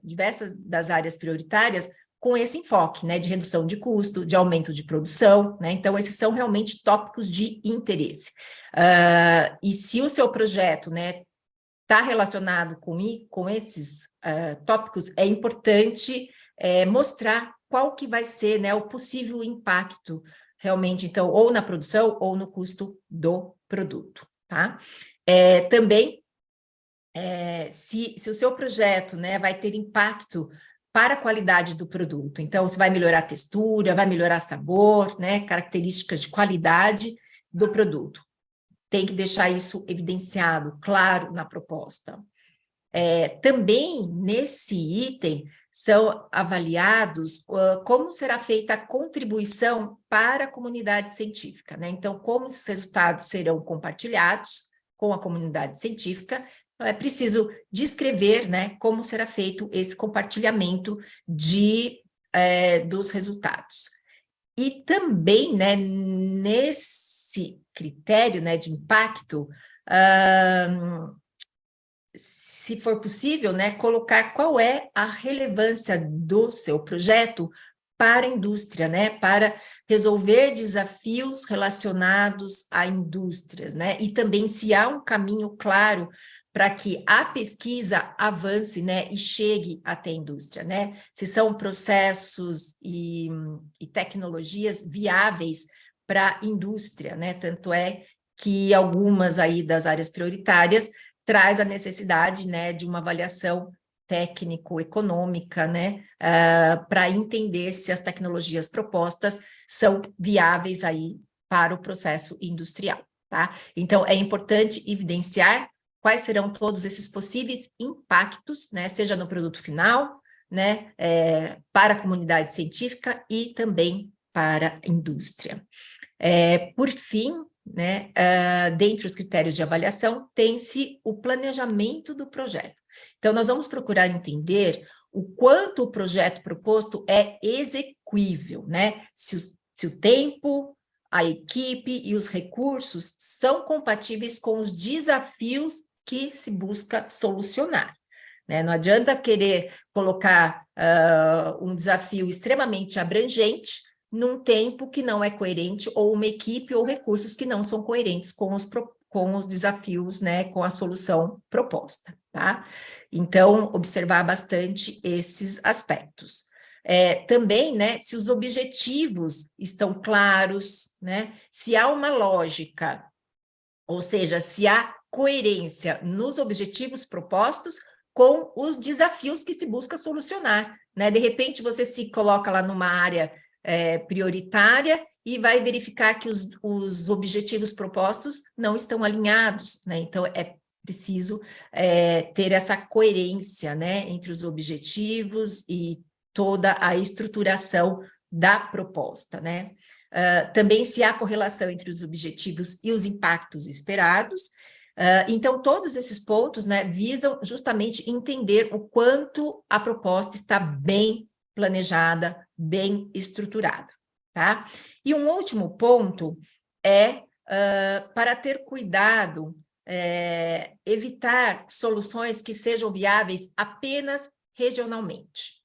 diversas das áreas prioritárias com esse enfoque, né, de redução de custo, de aumento de produção, né? Então, esses são realmente tópicos de interesse. E se o seu projeto, né, está relacionado com esses tópicos, é importante mostrar qual que vai ser, né, o possível impacto realmente, então, ou na produção ou no custo do produto, tá? Também, se o seu projeto, né, vai ter impacto para a qualidade do produto, então, se vai melhorar a textura, vai melhorar sabor, né, características de qualidade do produto. Tem que deixar isso evidenciado, claro, na proposta. Também, nesse item, são avaliados como será feita a contribuição para a comunidade científica, né? Então, como esses resultados serão compartilhados com a comunidade científica, é preciso descrever, né, como será feito esse compartilhamento dos resultados. E também, né, nesse critério, né, de impacto, se for possível, né, colocar qual é a relevância do seu projeto para a indústria, né, para resolver desafios relacionados a indústrias, né, e também se há um caminho claro para que a pesquisa avance, né, e chegue até a indústria, né, se são processos e tecnologias viáveis para a indústria, né, tanto é que algumas aí das áreas prioritárias traz a necessidade, né, de uma avaliação técnico-econômica, né, para entender se as tecnologias propostas são viáveis aí para o processo industrial, tá? Então, é importante evidenciar quais serão todos esses possíveis impactos, né, seja no produto final, né, para a comunidade científica e também para a indústria. Por fim, né, dentre os critérios de avaliação, tem-se o planejamento do projeto. Então, nós vamos procurar entender o quanto o projeto proposto é execuível, né? Se o tempo, a equipe e os recursos são compatíveis com os desafios que se busca solucionar, né? Não adianta querer colocar um desafio extremamente abrangente num tempo que não é coerente, ou uma equipe ou recursos que não são coerentes com os desafios, né, com a solução proposta, tá? Então, observar bastante esses aspectos. Também, né, se os objetivos estão claros, né, se há uma lógica, ou seja, se há coerência nos objetivos propostos com os desafios que se busca solucionar, né? De repente, você se coloca lá numa área prioritária e vai verificar que os objetivos propostos não estão alinhados, né? Então, é preciso ter essa coerência, né, entre os objetivos e toda a estruturação da proposta, né? Também se há correlação entre os objetivos e os impactos esperados. Então, todos esses pontos, né, visam justamente entender o quanto a proposta está bem planejada, bem estruturada, tá? E um último ponto é para ter cuidado, evitar soluções que sejam viáveis apenas regionalmente.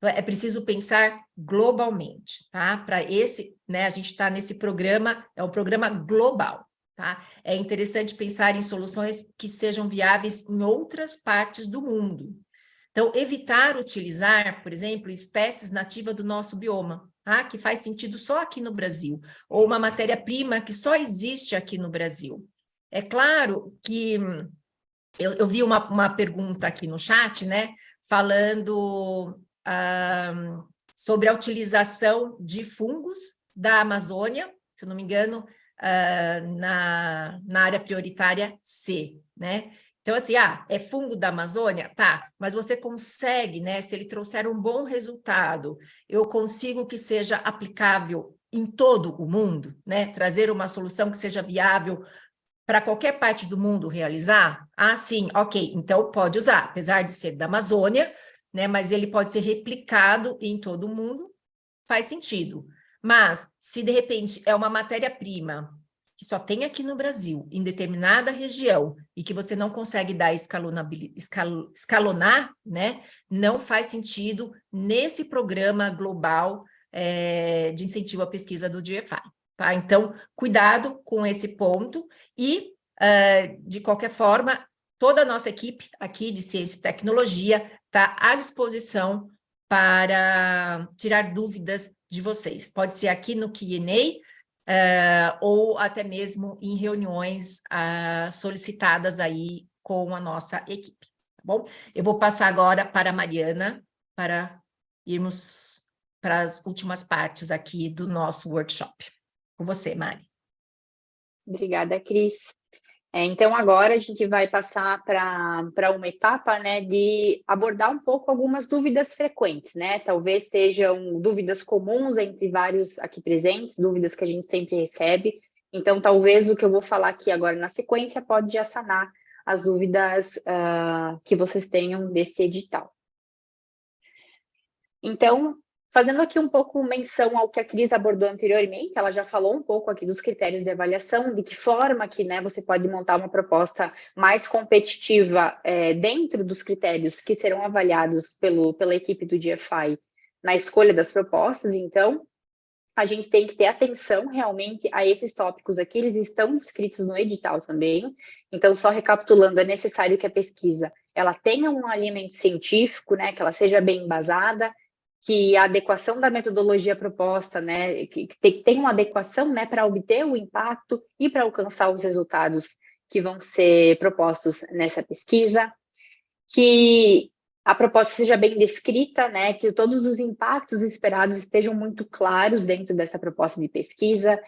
É preciso pensar globalmente, tá? Para esse, né, a gente está nesse programa, é um programa global, tá? É interessante pensar em soluções que sejam viáveis em outras partes do mundo. Então, evitar utilizar, por exemplo, espécies nativas do nosso bioma, tá? Que faz sentido só aqui no Brasil, ou uma matéria-prima que só existe aqui no Brasil. É claro que eu vi uma pergunta aqui no chat, né, falando sobre a utilização de fungos da Amazônia, se eu não me engano, na área prioritária C, né? Então, assim, é fungo da Amazônia? Tá, mas você consegue, né, se ele trouxer um bom resultado, eu consigo que seja aplicável em todo o mundo, né? Trazer uma solução que seja viável para qualquer parte do mundo realizar? Sim, ok, então pode usar, apesar de ser da Amazônia, né, mas ele pode ser replicado em todo o mundo, faz sentido. Mas, se de repente é uma matéria-prima que só tem aqui no Brasil, em determinada região, e que você não consegue dar escalonar, né, não faz sentido nesse programa global de incentivo à pesquisa do GFI. Tá? Então, cuidado com esse ponto e, de qualquer forma, toda a nossa equipe aqui de Ciência e Tecnologia está à disposição para tirar dúvidas de vocês. Pode ser aqui no Q&A, ou até mesmo em reuniões solicitadas aí com a nossa equipe, tá bom? Eu vou passar agora para a Mariana, para irmos para as últimas partes aqui do nosso workshop. Com você, Mari. Obrigada, Cris. Então, agora a gente vai passar para uma etapa, né, de abordar um pouco algumas dúvidas frequentes, né? Talvez sejam dúvidas comuns entre vários aqui presentes, dúvidas que a gente sempre recebe. Então, talvez o que eu vou falar aqui agora na sequência pode já sanar as dúvidas que vocês tenham desse edital. Então, fazendo aqui um pouco menção ao que a Cris abordou anteriormente, ela já falou um pouco aqui dos critérios de avaliação, de que forma que, né, você pode montar uma proposta mais competitiva dentro dos critérios que serão avaliados pela equipe do GFI na escolha das propostas. Então, a gente tem que ter atenção realmente a esses tópicos aqui, eles estão descritos no edital também. Então, só recapitulando, é necessário que a pesquisa ela tenha um alinhamento científico, né, que ela seja bem embasada, que a adequação da metodologia proposta, né, que tem uma adequação, né, para obter o impacto e para alcançar os resultados que vão ser propostos nessa pesquisa, que a proposta seja bem descrita, né, que todos os impactos esperados estejam muito claros dentro dessa proposta de pesquisa.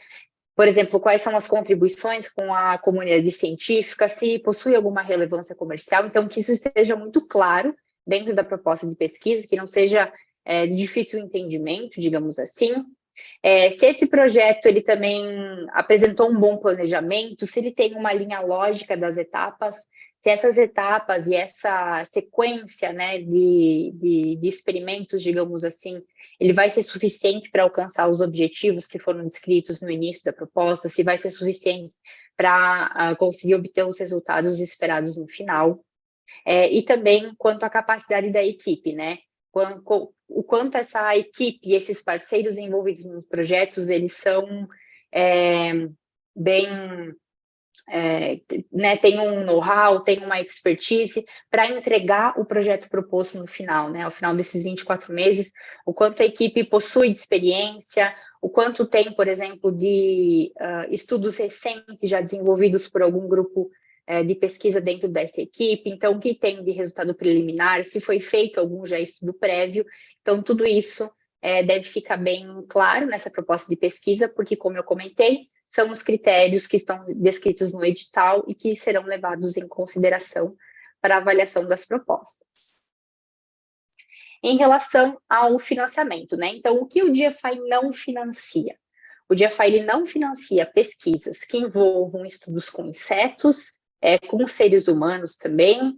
Por exemplo, quais são as contribuições com a comunidade científica, se possui alguma relevância comercial, então que isso esteja muito claro dentro da proposta de pesquisa, que não seja de difícil entendimento, digamos assim. Se esse projeto ele também apresentou um bom planejamento, se ele tem uma linha lógica das etapas, se essas etapas e essa sequência, né, de experimentos, digamos assim, ele vai ser suficiente para alcançar os objetivos que foram descritos no início da proposta, se vai ser suficiente para conseguir obter os resultados esperados no final. E também quanto à capacidade da equipe, né? O quanto essa equipe e esses parceiros envolvidos nos projetos, eles são bem, né, tem um know-how, tem uma expertise para entregar o projeto proposto no final, né, ao final desses 24 meses, o quanto a equipe possui de experiência, o quanto tem, por exemplo, de estudos recentes já desenvolvidos por algum grupo de pesquisa dentro dessa equipe, então, o que tem de resultado preliminar, se foi feito algum já estudo prévio, então, tudo isso deve ficar bem claro nessa proposta de pesquisa, porque, como eu comentei, são os critérios que estão descritos no edital e que serão levados em consideração para a avaliação das propostas. Em relação ao financiamento, né? Então, o que o GFI não financia? O GFI ele não financia pesquisas que envolvam estudos com insetos, com seres humanos também,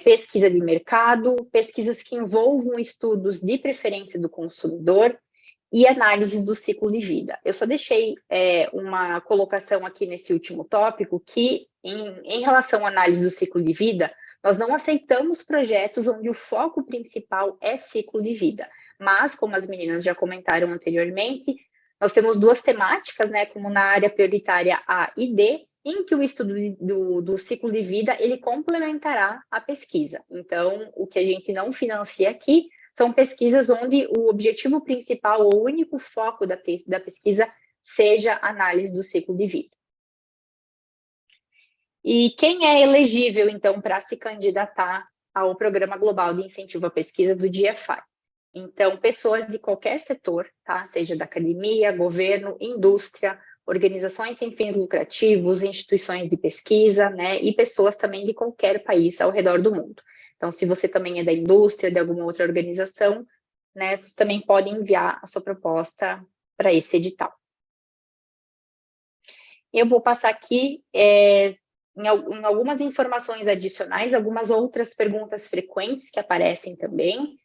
pesquisa de mercado, pesquisas que envolvam estudos de preferência do consumidor e análises do ciclo de vida. Eu só deixei uma colocação aqui nesse último tópico que, em relação à análise do ciclo de vida, nós não aceitamos projetos onde o foco principal é ciclo de vida. Mas, como as meninas já comentaram anteriormente, nós temos duas temáticas, né, como na área prioritária A e D, em que o estudo do ciclo de vida, ele complementará a pesquisa. Então, o que a gente não financia aqui são pesquisas onde o objetivo principal ou o único foco da pesquisa seja a análise do ciclo de vida. E quem é elegível, então, para se candidatar ao Programa Global de Incentivo à Pesquisa do GFI? Então, pessoas de qualquer setor, tá? Seja da academia, governo, indústria, organizações sem fins lucrativos, instituições de pesquisa, né? E pessoas também de qualquer país ao redor do mundo. Então, se você também é da indústria, de alguma outra organização, né? Você também pode enviar a sua proposta para esse edital. Eu vou passar aqui em algumas informações adicionais, algumas outras perguntas frequentes que aparecem também,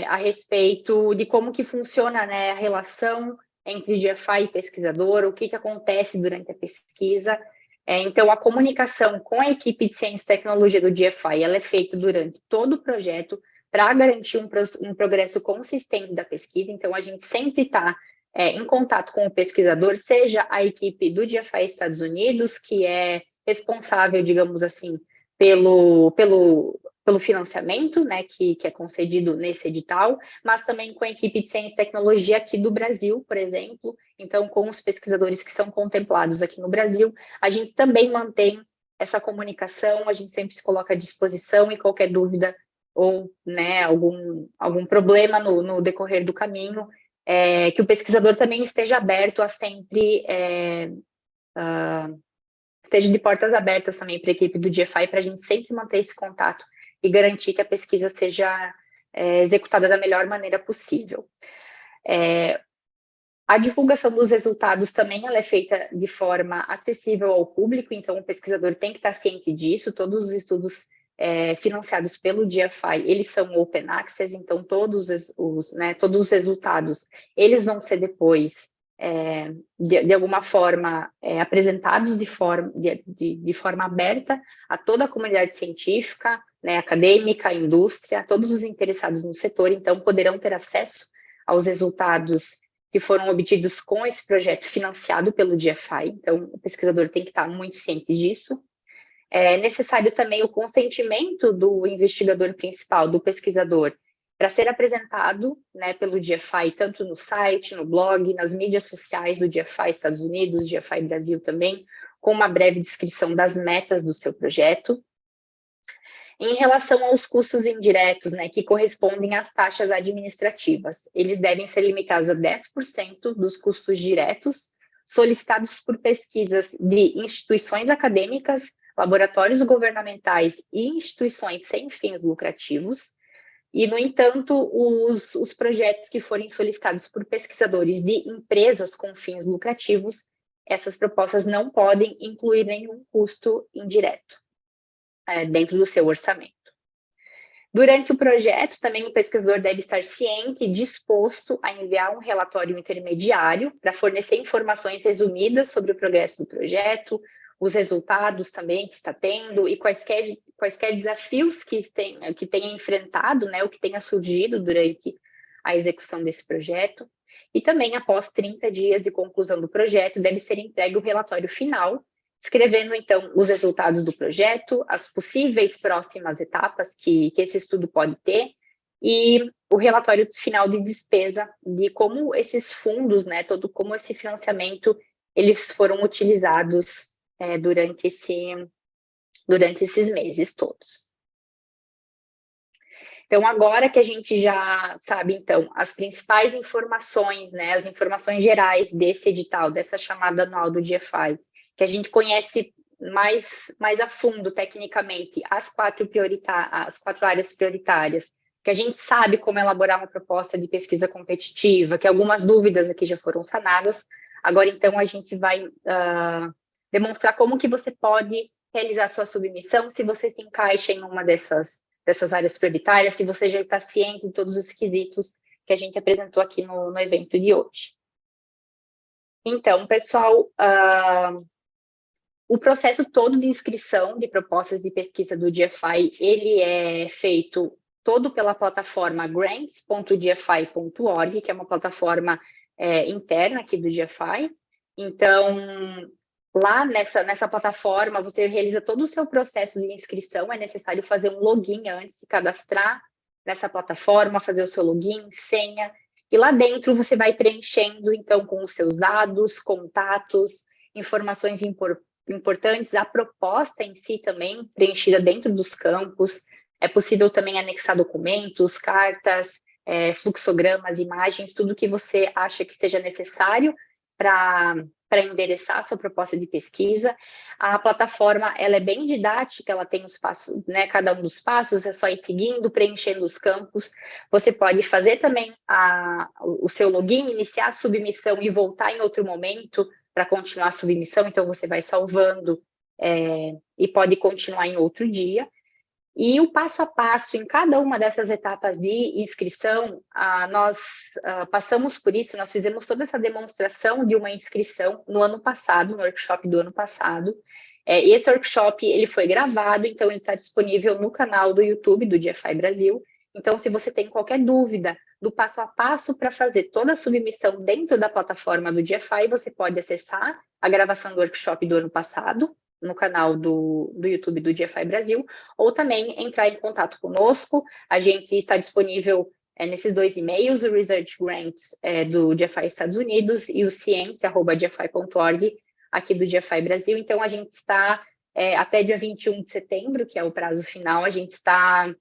a respeito de como que funciona, né, a relação entre GFI e pesquisador, o que acontece durante a pesquisa. Então, a comunicação com a equipe de ciência e tecnologia do GFI, ela é feita durante todo o projeto para garantir um progresso consistente da pesquisa. Então, a gente sempre está em contato com o pesquisador, seja a equipe do GFI Estados Unidos, que é responsável, digamos assim, pelo financiamento, né, que é concedido nesse edital, mas também com a equipe de ciência e tecnologia aqui do Brasil, por exemplo. Então, com os pesquisadores que são contemplados aqui no Brasil, a gente também mantém essa comunicação, a gente sempre se coloca à disposição e qualquer dúvida ou, né, algum problema no decorrer do caminho, que o pesquisador também esteja aberto a sempre esteja de portas abertas também para a equipe do GFI, para a gente sempre manter esse contato e garantir que a pesquisa seja executada da melhor maneira possível. A divulgação dos resultados também ela é feita de forma acessível ao público, então o pesquisador tem que estar ciente disso. Todos os estudos financiados pelo GFI, eles são open access, então todos os resultados, eles vão ser depois de alguma forma apresentados de forma aberta a toda a comunidade científica, né, acadêmica, indústria, todos os interessados no setor, então poderão ter acesso aos resultados que foram obtidos com esse projeto financiado pelo GFI, então o pesquisador tem que estar muito ciente disso. É necessário também o consentimento do investigador principal, do pesquisador, para ser apresentado, né, pelo GFI, tanto no site, no blog, nas mídias sociais do GFI Estados Unidos, GFI Brasil também, com uma breve descrição das metas do seu projeto. Em relação aos custos indiretos, né, que correspondem às taxas administrativas, eles devem ser limitados a 10% dos custos diretos solicitados por pesquisas de instituições acadêmicas, laboratórios governamentais e instituições sem fins lucrativos. E, no entanto, os projetos que forem solicitados por pesquisadores de empresas com fins lucrativos, essas propostas não podem incluir nenhum custo indireto dentro do seu orçamento. Durante o projeto, também o pesquisador deve estar ciente e disposto a enviar um relatório intermediário para fornecer informações resumidas sobre o progresso do projeto, os resultados também que está tendo e quaisquer desafios que tenha enfrentado, né, o que tenha surgido durante a execução desse projeto. E também, após 30 dias de conclusão do projeto, deve ser entregue o relatório final, escrevendo, então, os resultados do projeto, as possíveis próximas etapas que esse estudo pode ter e o relatório final de despesa de como esses fundos, né, como esse financiamento, eles foram utilizados durante esses meses todos. Então, agora que a gente já sabe, então, as principais informações, né, as informações gerais desse edital, dessa chamada anual do GFI, que a gente conhece mais a fundo, tecnicamente, as quatro áreas prioritárias, que a gente sabe como elaborar uma proposta de pesquisa competitiva, que algumas dúvidas aqui já foram sanadas. Agora, então, a gente vai demonstrar como que você pode realizar sua submissão, se você se encaixa em uma dessas áreas prioritárias, se você já está ciente de todos os quesitos que a gente apresentou aqui no evento de hoje. Então, pessoal, o processo todo de inscrição de propostas de pesquisa do GFI, ele é feito todo pela plataforma grants.gfi.org, que é uma plataforma interna aqui do GFI. Então, lá nessa plataforma, você realiza todo o seu processo de inscrição, é necessário fazer um login antes, se cadastrar nessa plataforma, fazer o seu login, senha, e lá dentro você vai preenchendo, então, com os seus dados, contatos, informações importantes, a proposta em si também, preenchida dentro dos campos. É possível também anexar documentos, cartas, fluxogramas, imagens, tudo que você acha que seja necessário para endereçar a sua proposta de pesquisa. A plataforma, ela é bem didática, ela tem os passos, né, cada um dos passos, é só ir seguindo, preenchendo os campos. Você pode fazer também o seu login, iniciar a submissão e voltar em outro momento para continuar a submissão, então você vai salvando e pode continuar em outro dia. E o passo a passo em cada uma dessas etapas de inscrição, nós passamos por isso, nós fizemos toda essa demonstração de uma inscrição no ano passado, no workshop do ano passado. Esse workshop ele foi gravado, então ele está disponível no canal do YouTube do GFI Brasil. Então, se você tem qualquer dúvida do passo a passo para fazer toda a submissão dentro da plataforma do GFI, você pode acessar a gravação do workshop do ano passado, no canal do YouTube do GFI Brasil, ou também entrar em contato conosco. A gente está disponível nesses 2 e-mails, o Research Grants do GFI Estados Unidos e o ciência@gfi.org aqui do GFI Brasil. Então, a gente está até dia 21 de setembro, que é o prazo final, a gente está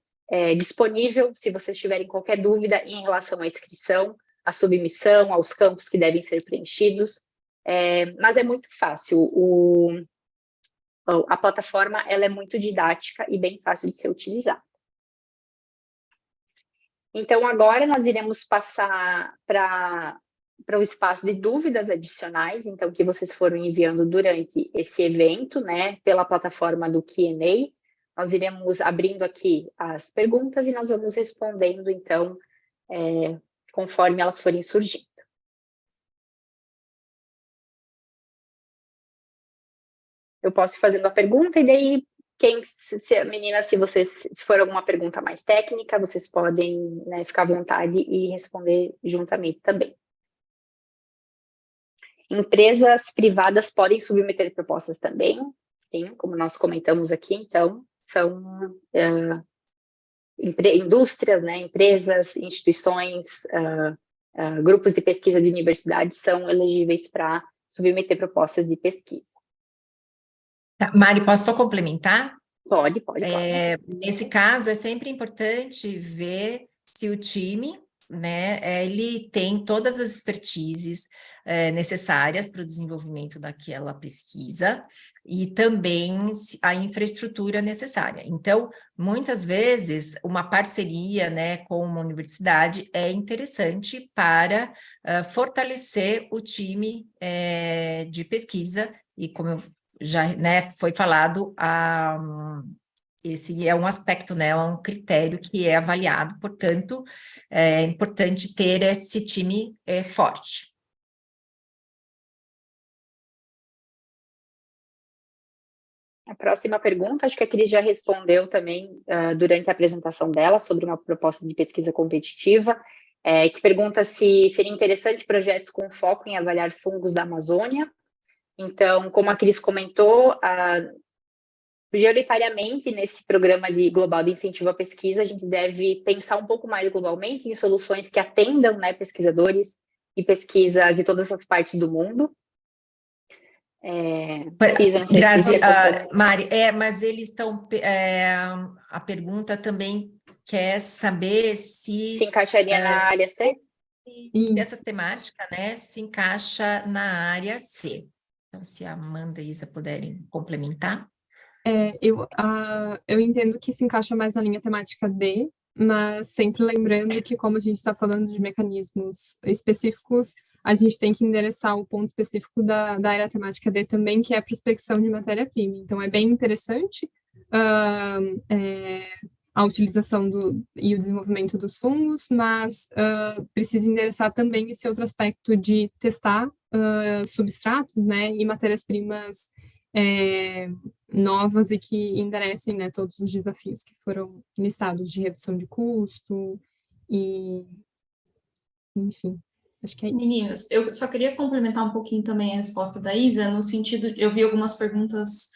disponível, se vocês tiverem qualquer dúvida em relação à inscrição, à submissão, aos campos que devem ser preenchidos, mas é muito fácil. A plataforma ela é muito didática e bem fácil de ser utilizada. Então, agora nós iremos passar para o espaço de dúvidas adicionais, então, que vocês foram enviando durante esse evento, né, pela plataforma do Q&A. Nós iremos abrindo aqui as perguntas e nós vamos respondendo, então, conforme elas forem surgindo. Eu posso ir fazendo a pergunta e daí, meninas, se for alguma pergunta mais técnica, vocês podem, né, ficar à vontade e responder juntamente também. Empresas privadas podem submeter propostas também, sim, como nós comentamos aqui, então, são indústrias, né, empresas, instituições, grupos de pesquisa de universidades são elegíveis para submeter propostas de pesquisa. Mari, posso só complementar? Pode, claro. Nesse caso, é sempre importante ver se o time, né, ele tem todas as expertises necessárias para o desenvolvimento daquela pesquisa e também a infraestrutura necessária. Então, muitas vezes, uma parceria, né, com uma universidade é interessante para fortalecer o time de pesquisa e, como eu já, né, foi falado, esse é um aspecto, né, é um critério que é avaliado, portanto, é importante ter esse time forte. A próxima pergunta, acho que a Cris já respondeu também durante a apresentação dela, sobre uma proposta de pesquisa competitiva, que pergunta se seria interessante projetos com foco em avaliar fungos da Amazônia. Então, como a Cris comentou, prioritariamente nesse programa global de incentivo à pesquisa, a gente deve pensar um pouco mais globalmente em soluções que atendam, né, pesquisadores e pesquisa de todas as partes do mundo. Grazi, Mari, mas eles estão... a pergunta também quer saber se encaixaria na área C? Essa temática, né, se encaixa na área C. Então, se a Amanda e a Isa puderem complementar. Eu entendo que se encaixa mais na linha temática D, mas sempre lembrando que, como a gente está falando de mecanismos específicos, a gente tem que endereçar o ponto específico da área temática D também, que é a prospecção de matéria-prima. Então, é bem interessante a utilização e o desenvolvimento dos fungos, mas precisa endereçar também esse outro aspecto de testar substratos, né, e matérias-primas novas e que enderecem, né, todos os desafios que foram listados de redução de custo e, enfim, acho que é isso. Meninas, eu só queria complementar um pouquinho também a resposta da Isa, no sentido, eu vi algumas perguntas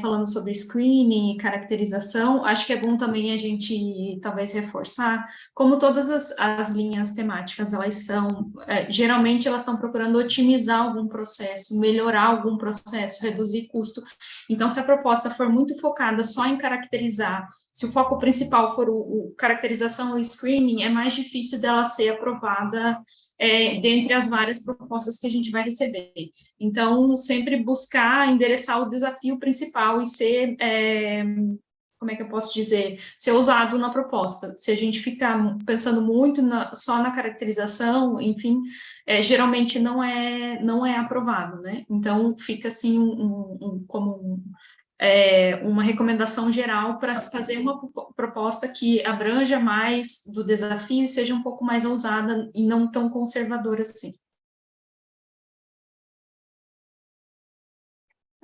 falando sobre screening e caracterização, acho que é bom também a gente talvez reforçar, como todas as linhas temáticas, elas são, geralmente elas estão procurando otimizar algum processo, melhorar algum processo, reduzir custo. Então, se a proposta for muito focada só em caracterizar, se o foco principal for o caracterização ou screening, é mais difícil dela ser aprovada dentre as várias propostas que a gente vai receber. Então, sempre buscar endereçar o desafio principal e ser, como é que eu posso dizer, ser ousado na proposta. Se a gente ficar pensando muito só na caracterização, enfim, geralmente não é aprovado, né? Então, fica assim como uma recomendação geral para fazer uma proposta que abranja mais do desafio e seja um pouco mais ousada e não tão conservadora assim.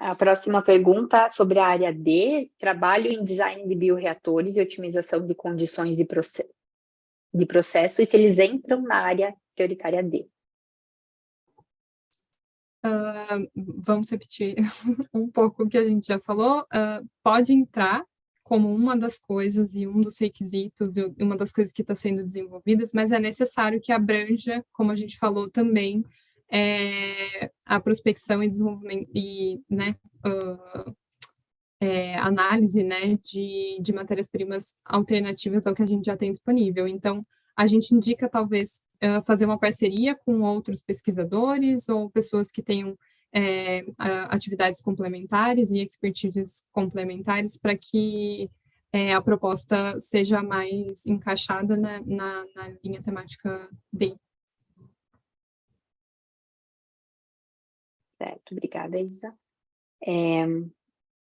A próxima pergunta sobre a área D, trabalho em design de bioreatores e otimização de condições de processo, e se eles entram na área prioritária D. Vamos repetir um pouco o que a gente já falou. Pode entrar como uma das coisas e um dos requisitos, e uma das coisas que está sendo desenvolvidas, mas é necessário que abranja, como a gente falou também, a prospecção e desenvolvimento e, né, análise, né, de matérias-primas alternativas ao que a gente já tem disponível. Então, a gente indica, talvez, fazer uma parceria com outros pesquisadores ou pessoas que tenham atividades complementares e expertises complementares para que a proposta seja mais encaixada na linha temática D. Certo, obrigada, Isa.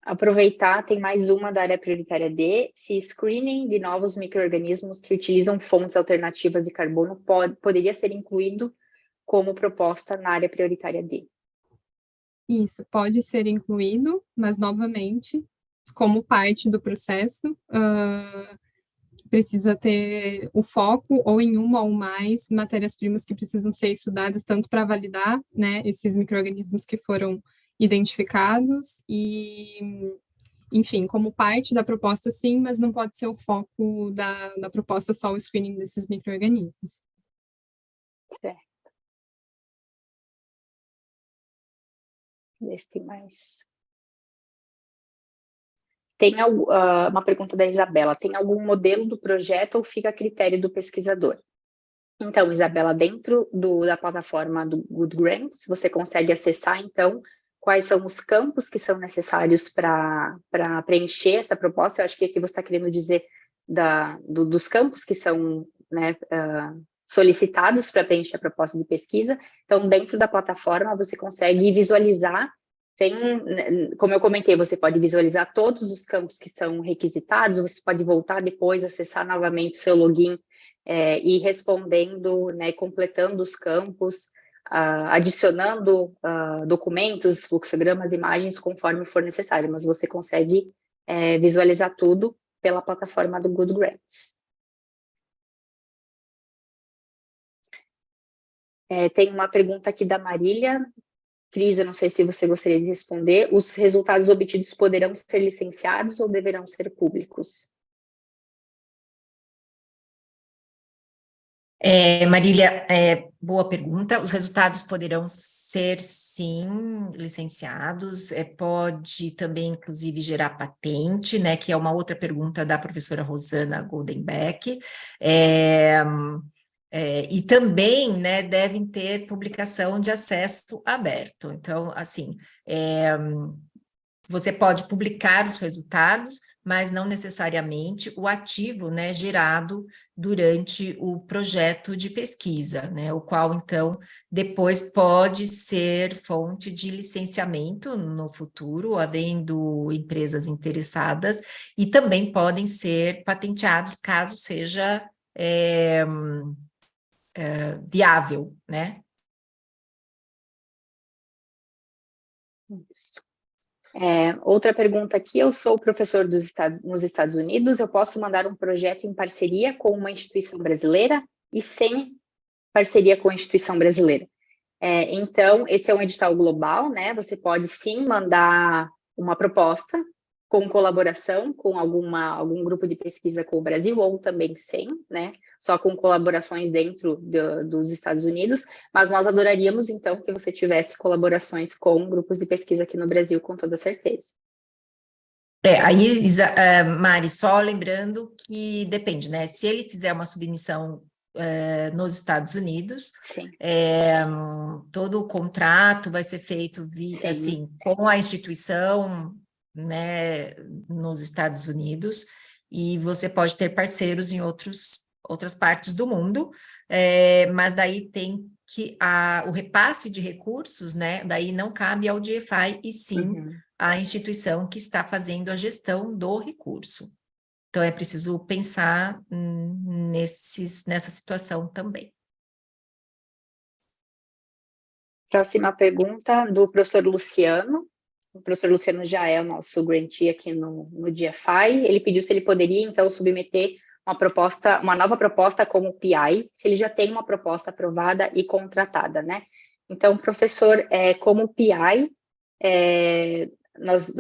Aproveitar, tem mais uma da área prioritária D, se screening de novos micro-organismos que utilizam fontes alternativas de carbono poderia ser incluído como proposta na área prioritária D. Isso, pode ser incluído, mas, novamente, como parte do processo, precisa ter o foco ou em uma ou mais matérias-primas que precisam ser estudadas, tanto para validar, né, esses micro-organismos que foram identificados e, enfim, como parte da proposta, sim, mas não pode ser o foco da proposta só o screening desses micro-organismos. Certo. Ver se tem mais. Tem uma pergunta da Isabela. Tem algum modelo do projeto ou fica a critério do pesquisador? Então, Isabela, dentro da plataforma do Good Grants, você consegue acessar, então, quais são os campos que são necessários para preencher essa proposta. Eu acho que aqui você está querendo dizer dos campos que são, né, solicitados para preencher a proposta de pesquisa. Então, dentro da plataforma, você consegue visualizar, como eu comentei, você pode visualizar todos os campos que são requisitados, você pode voltar depois, acessar novamente o seu login e ir respondendo, né, completando os campos, adicionando documentos, fluxogramas, imagens, conforme for necessário, mas você consegue visualizar tudo pela plataforma do Good Grants. Tem uma pergunta aqui da Marília. Cris, eu não sei se você gostaria de responder. Os resultados obtidos poderão ser licenciados ou deverão ser públicos? Marília, boa pergunta. Os resultados poderão ser, sim, licenciados, pode também, inclusive, gerar patente, né, que é uma outra pergunta da professora Rosana Goldenbeck, e também, né, devem ter publicação de acesso aberto. Então, assim, você pode publicar os resultados, mas não necessariamente o ativo, né, gerado durante o projeto de pesquisa, né, o qual, então, depois pode ser fonte de licenciamento no futuro, havendo empresas interessadas, e também podem ser patenteados caso seja viável, né? Isso. Outra pergunta aqui, eu sou professor nos Estados Unidos, eu posso mandar um projeto em parceria com uma instituição brasileira e sem parceria com a instituição brasileira? Então, esse é um edital global, né? Você pode sim mandar uma proposta com colaboração com algum grupo de pesquisa com o Brasil, ou também sem, né? Só com colaborações dentro dos Estados Unidos, mas nós adoraríamos, então, que você tivesse colaborações com grupos de pesquisa aqui no Brasil, com toda certeza. Aí, Mari, só lembrando que depende, né? Se ele fizer uma submissão nos Estados Unidos, todo o contrato vai ser feito assim, com a instituição, né, nos Estados Unidos, e você pode ter parceiros em outras partes do mundo, mas daí tem que o repasse de recursos, né, daí não cabe ao DFI, e sim à instituição que está fazendo a gestão do recurso. Então, é preciso pensar nessa situação também. Próxima pergunta do professor Luciano. O professor Luciano já é o nosso grantee aqui no DFI. Ele pediu se ele poderia, então, submeter uma nova proposta como PI, se ele já tem uma proposta aprovada e contratada, né? Então, professor, como PI,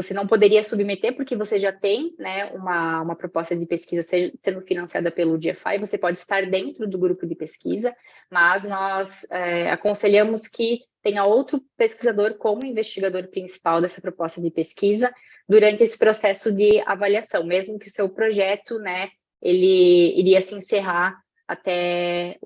você não poderia submeter porque você já tem, né, uma proposta de pesquisa sendo financiada pelo DFI, você pode estar dentro do grupo de pesquisa, mas nós aconselhamos que tenha outro pesquisador como investigador principal dessa proposta de pesquisa durante esse processo de avaliação, mesmo que o seu projeto, né, ele iria se encerrar até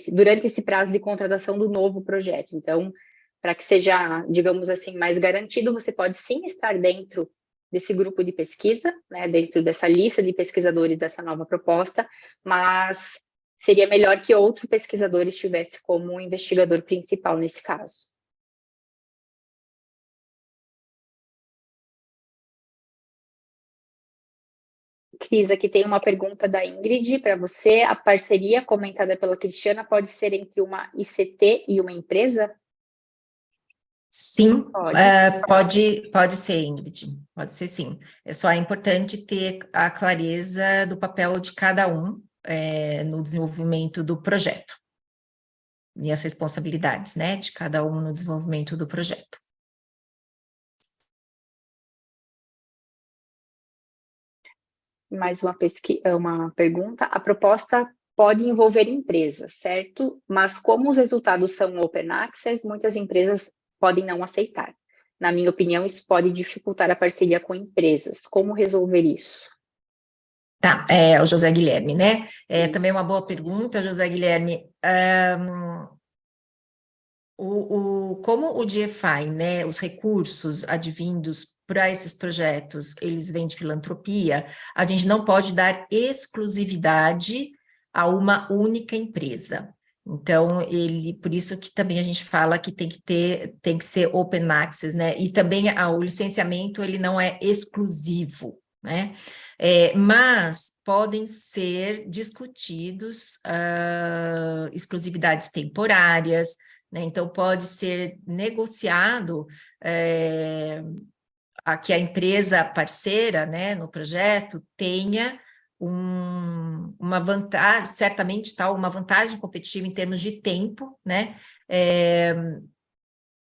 durante esse prazo de contratação do novo projeto. Então, para que seja, digamos assim, mais garantido, você pode sim estar dentro desse grupo de pesquisa, né, dentro dessa lista de pesquisadores dessa nova proposta, mas seria melhor que outro pesquisador estivesse como investigador principal nesse caso. Cris, aqui tem uma pergunta da Ingrid para você. A parceria comentada pela Cristiana pode ser entre uma ICT e uma empresa? Sim, pode ser, Ingrid, pode ser sim. É só importante ter a clareza do papel de cada um no desenvolvimento do projeto. E as responsabilidades, né, de cada um no desenvolvimento do projeto. Mais uma pergunta. A proposta pode envolver empresas, certo? Mas como os resultados são open access, muitas empresas podem não aceitar. Na minha opinião, isso pode dificultar a parceria com empresas. Como resolver isso? Tá, o José Guilherme, né? Também uma boa pergunta, José Guilherme. Como o DFI, né, os recursos advindos para esses projetos, eles vêm de filantropia, a gente não pode dar exclusividade a uma única empresa. Então, por isso que também a gente fala que tem que ser open access, né? E também o licenciamento, ele não é exclusivo, né? Mas podem ser discutidos exclusividades temporárias, né? Então, pode ser negociado que a empresa parceira, né, no projeto tenha uma vantagem, certamente uma vantagem competitiva em termos de tempo, né,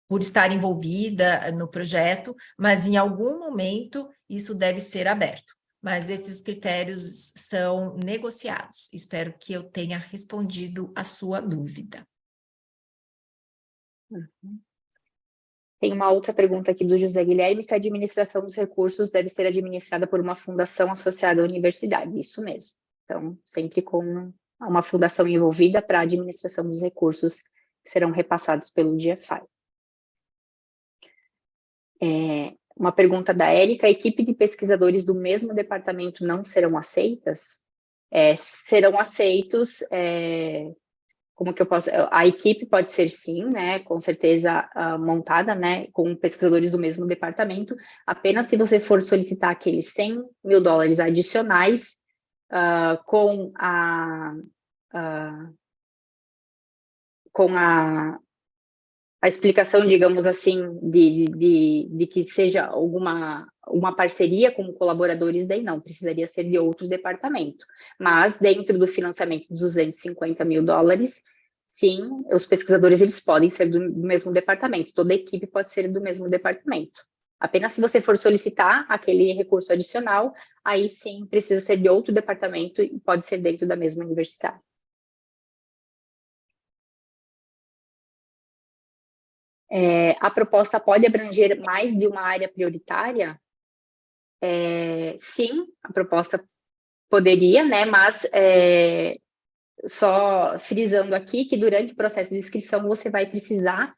por estar envolvida no projeto, mas em algum momento isso deve ser aberto. Mas esses critérios são negociados. Espero que eu tenha respondido a sua dúvida. Tem uma outra pergunta aqui do José Guilherme, se a administração dos recursos deve ser administrada por uma fundação associada à universidade. Isso mesmo. Então, sempre com uma fundação envolvida para a administração dos recursos que serão repassados pelo DFI. Uma pergunta da Érica, a equipe de pesquisadores do mesmo departamento não serão aceitas? Serão aceitos... como que eu posso... A equipe pode ser sim, né, com certeza montada, né, com pesquisadores do mesmo departamento, apenas se você for solicitar aqueles $100 mil adicionais com a explicação, digamos assim, de que seja uma parceria com colaboradores, daí não, precisaria ser de outro departamento. Mas, dentro do financiamento de $250 mil, sim, os pesquisadores eles podem ser do mesmo departamento, toda a equipe pode ser do mesmo departamento. Apenas se você for solicitar aquele recurso adicional, aí sim, precisa ser de outro departamento e pode ser dentro da mesma universidade. A proposta pode abranger mais de uma área prioritária? Sim, a proposta poderia, né? Mas só frisando aqui que durante o processo de inscrição você vai precisar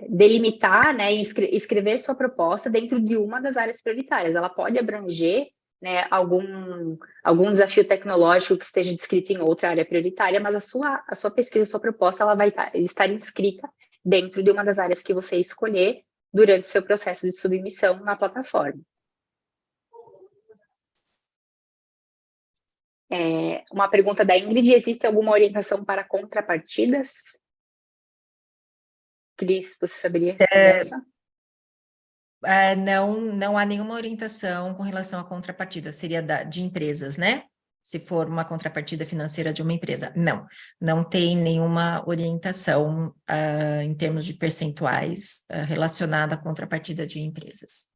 delimitar, né? Escrever sua proposta dentro de uma das áreas prioritárias. Ela pode abranger né, algum desafio tecnológico que esteja descrito em outra área prioritária, mas a sua pesquisa, a sua proposta, ela vai estar inscrita dentro de uma das áreas que você escolher durante o seu processo de submissão na plataforma. Uma pergunta da Ingrid: existe alguma orientação para contrapartidas? Cris, você saberia responder essa? Não há nenhuma orientação com relação à contrapartida, seria de empresas, né? Se for uma contrapartida financeira de uma empresa. Não tem nenhuma orientação em termos de percentuais relacionada à contrapartida de empresas.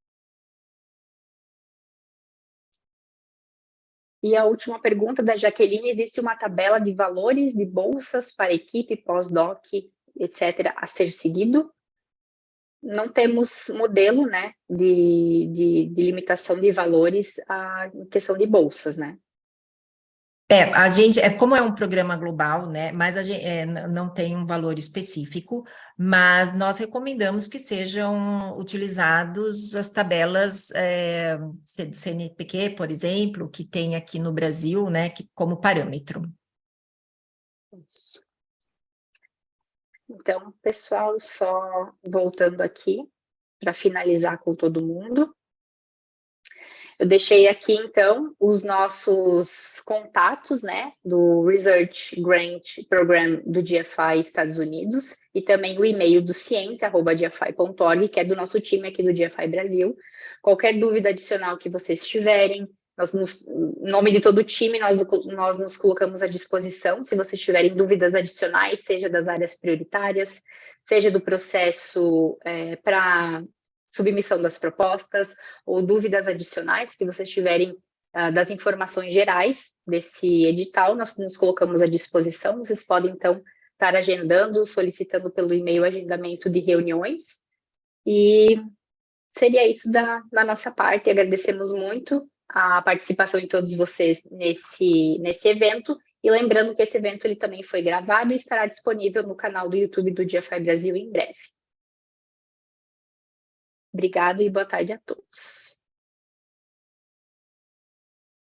E a última pergunta da Jaqueline: existe uma tabela de valores de bolsas para equipe, pós-doc, etc., a ser seguido? Não temos modelo, né, de limitação de valores em questão de bolsas, né? A gente, como é um programa global, né, mas a gente não tem um valor específico, mas nós recomendamos que sejam utilizados as tabelas CNPq, por exemplo, que tem aqui no Brasil, né, como parâmetro. Isso. Então, pessoal, só voltando aqui para finalizar com todo mundo. Eu deixei aqui, então, os nossos contatos, né, do Research Grant Program do GFI Estados Unidos, e também o e-mail do ciência@gfi.org, que é do nosso time aqui do GFI Brasil. Qualquer dúvida adicional que vocês tiverem, em nome de todo o time, nós nos colocamos à disposição. Se vocês tiverem dúvidas adicionais, seja das áreas prioritárias, seja do processo para submissão das propostas, ou dúvidas adicionais que vocês tiverem das informações gerais desse edital, nós nos colocamos à disposição. Vocês podem, então, estar agendando, solicitando pelo e-mail agendamento de reuniões. E seria isso da nossa parte. Agradecemos muito a participação de todos vocês nesse evento. E lembrando que esse evento ele também foi gravado e estará disponível no canal do YouTube do GFI Brasil em breve. Obrigado e boa tarde a todos.